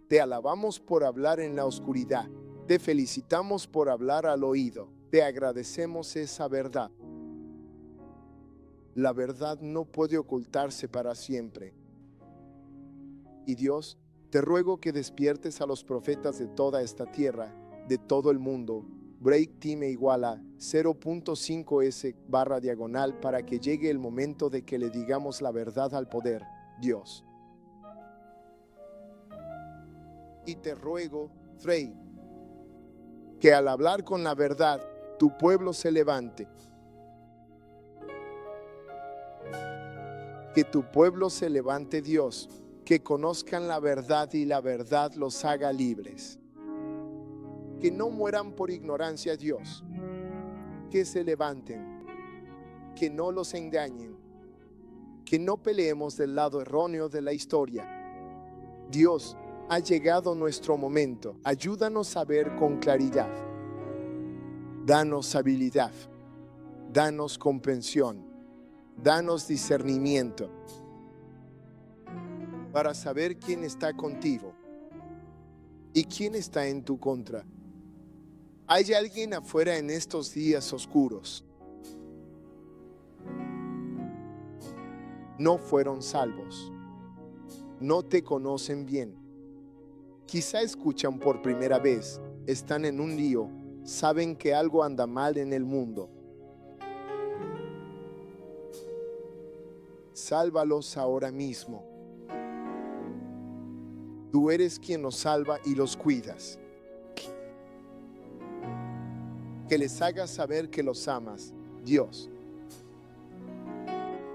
Te alabamos por hablar en la oscuridad. Te felicitamos por hablar al oído. Te agradecemos esa verdad. La verdad no puede ocultarse para siempre. Y Dios, te ruego que despiertes a los profetas de toda esta tierra, de todo el mundo. Break time igual a 0.5S/diagonal para que llegue el momento de que le digamos la verdad al poder, Dios. Y te ruego, Frey, que al hablar con la verdad, tu pueblo se levante. Que tu pueblo se levante, Dios, que conozcan la verdad y la verdad los haga libres. Que no mueran por ignorancia, Dios. Que se levanten. Que no los engañen. Que no peleemos del lado erróneo de la historia. Dios, ha llegado nuestro momento. Ayúdanos a ver con claridad. Danos habilidad. Danos comprensión. Danos discernimiento para saber quién está contigo y quién está en tu contra. Hay alguien afuera en estos días oscuros. No fueron salvos. No te conocen bien. Quizá escuchan por primera vez, están en un lío, saben que algo anda mal en el mundo. Sálvalos ahora mismo. Tú eres quien los salva y los cuidas. Que les hagas saber que los amas, Dios.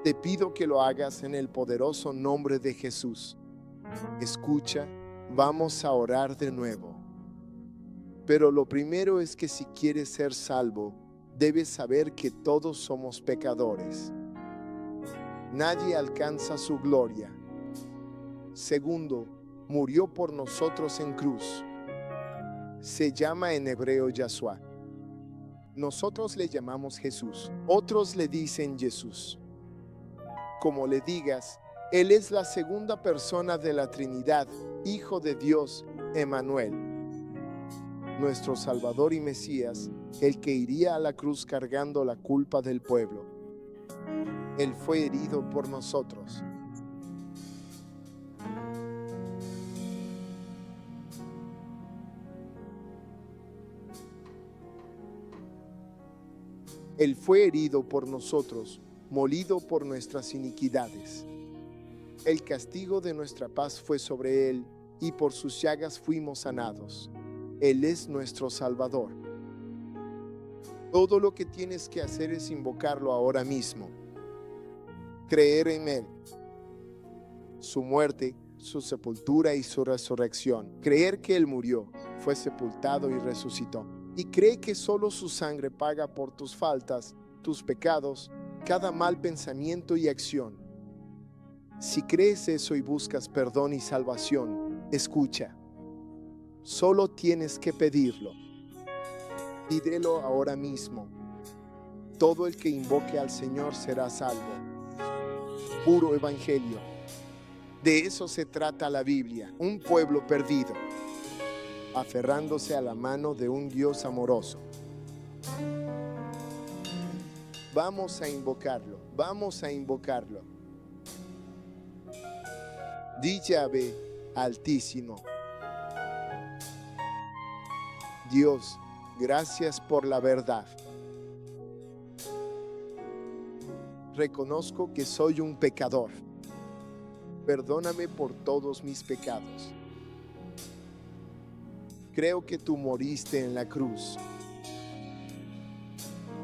Te pido que lo hagas en el poderoso nombre de Jesús. Escucha, vamos a orar de nuevo. Pero lo primero es que si quieres ser salvo, debes saber que todos somos pecadores. Nadie alcanza su gloria. Segundo, murió por nosotros en cruz. Se llama en hebreo Yahshua. Nosotros le llamamos Jesús. Otros le dicen Jesús. Como le digas, Él es la segunda persona de la Trinidad, Hijo de Dios, Emmanuel. Nuestro Salvador y Mesías, el que iría a la cruz cargando la culpa del pueblo. Él fue herido por nosotros. Él fue herido por nosotros, molido por nuestras iniquidades. El castigo de nuestra paz fue sobre Él, y por sus llagas fuimos sanados. Él es nuestro Salvador. Todo lo que tienes que hacer es invocarlo ahora mismo. Creer en Él, su muerte, su sepultura y su resurrección. Creer que Él murió, fue sepultado y resucitó. Y cree que solo su sangre paga por tus faltas, tus pecados, cada mal pensamiento y acción. Si crees eso y buscas perdón y salvación, escucha. Solo tienes que pedirlo. Pídelo ahora mismo. Todo el que invoque al Señor será salvo. Puro evangelio. De eso se trata la Biblia, un pueblo perdido, aferrándose a la mano de un Dios amoroso. Vamos a invocarlo, vamos a invocarlo. Di Yahvé Altísimo. Dios, gracias por la verdad. Reconozco que soy un pecador. Perdóname por todos mis pecados. Creo que tú moriste en la cruz.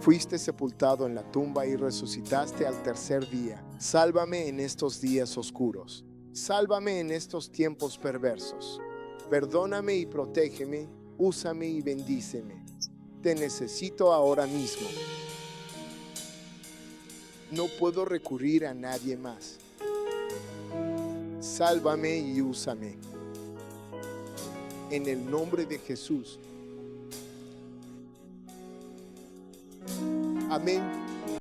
Fuiste sepultado en la tumba y resucitaste al tercer día. Sálvame en estos días oscuros. Sálvame en estos tiempos perversos. Perdóname y protégeme. Úsame y bendíceme. Te necesito ahora mismo. No puedo recurrir a nadie más. Sálvame y úsame. En el nombre de Jesús. Amén.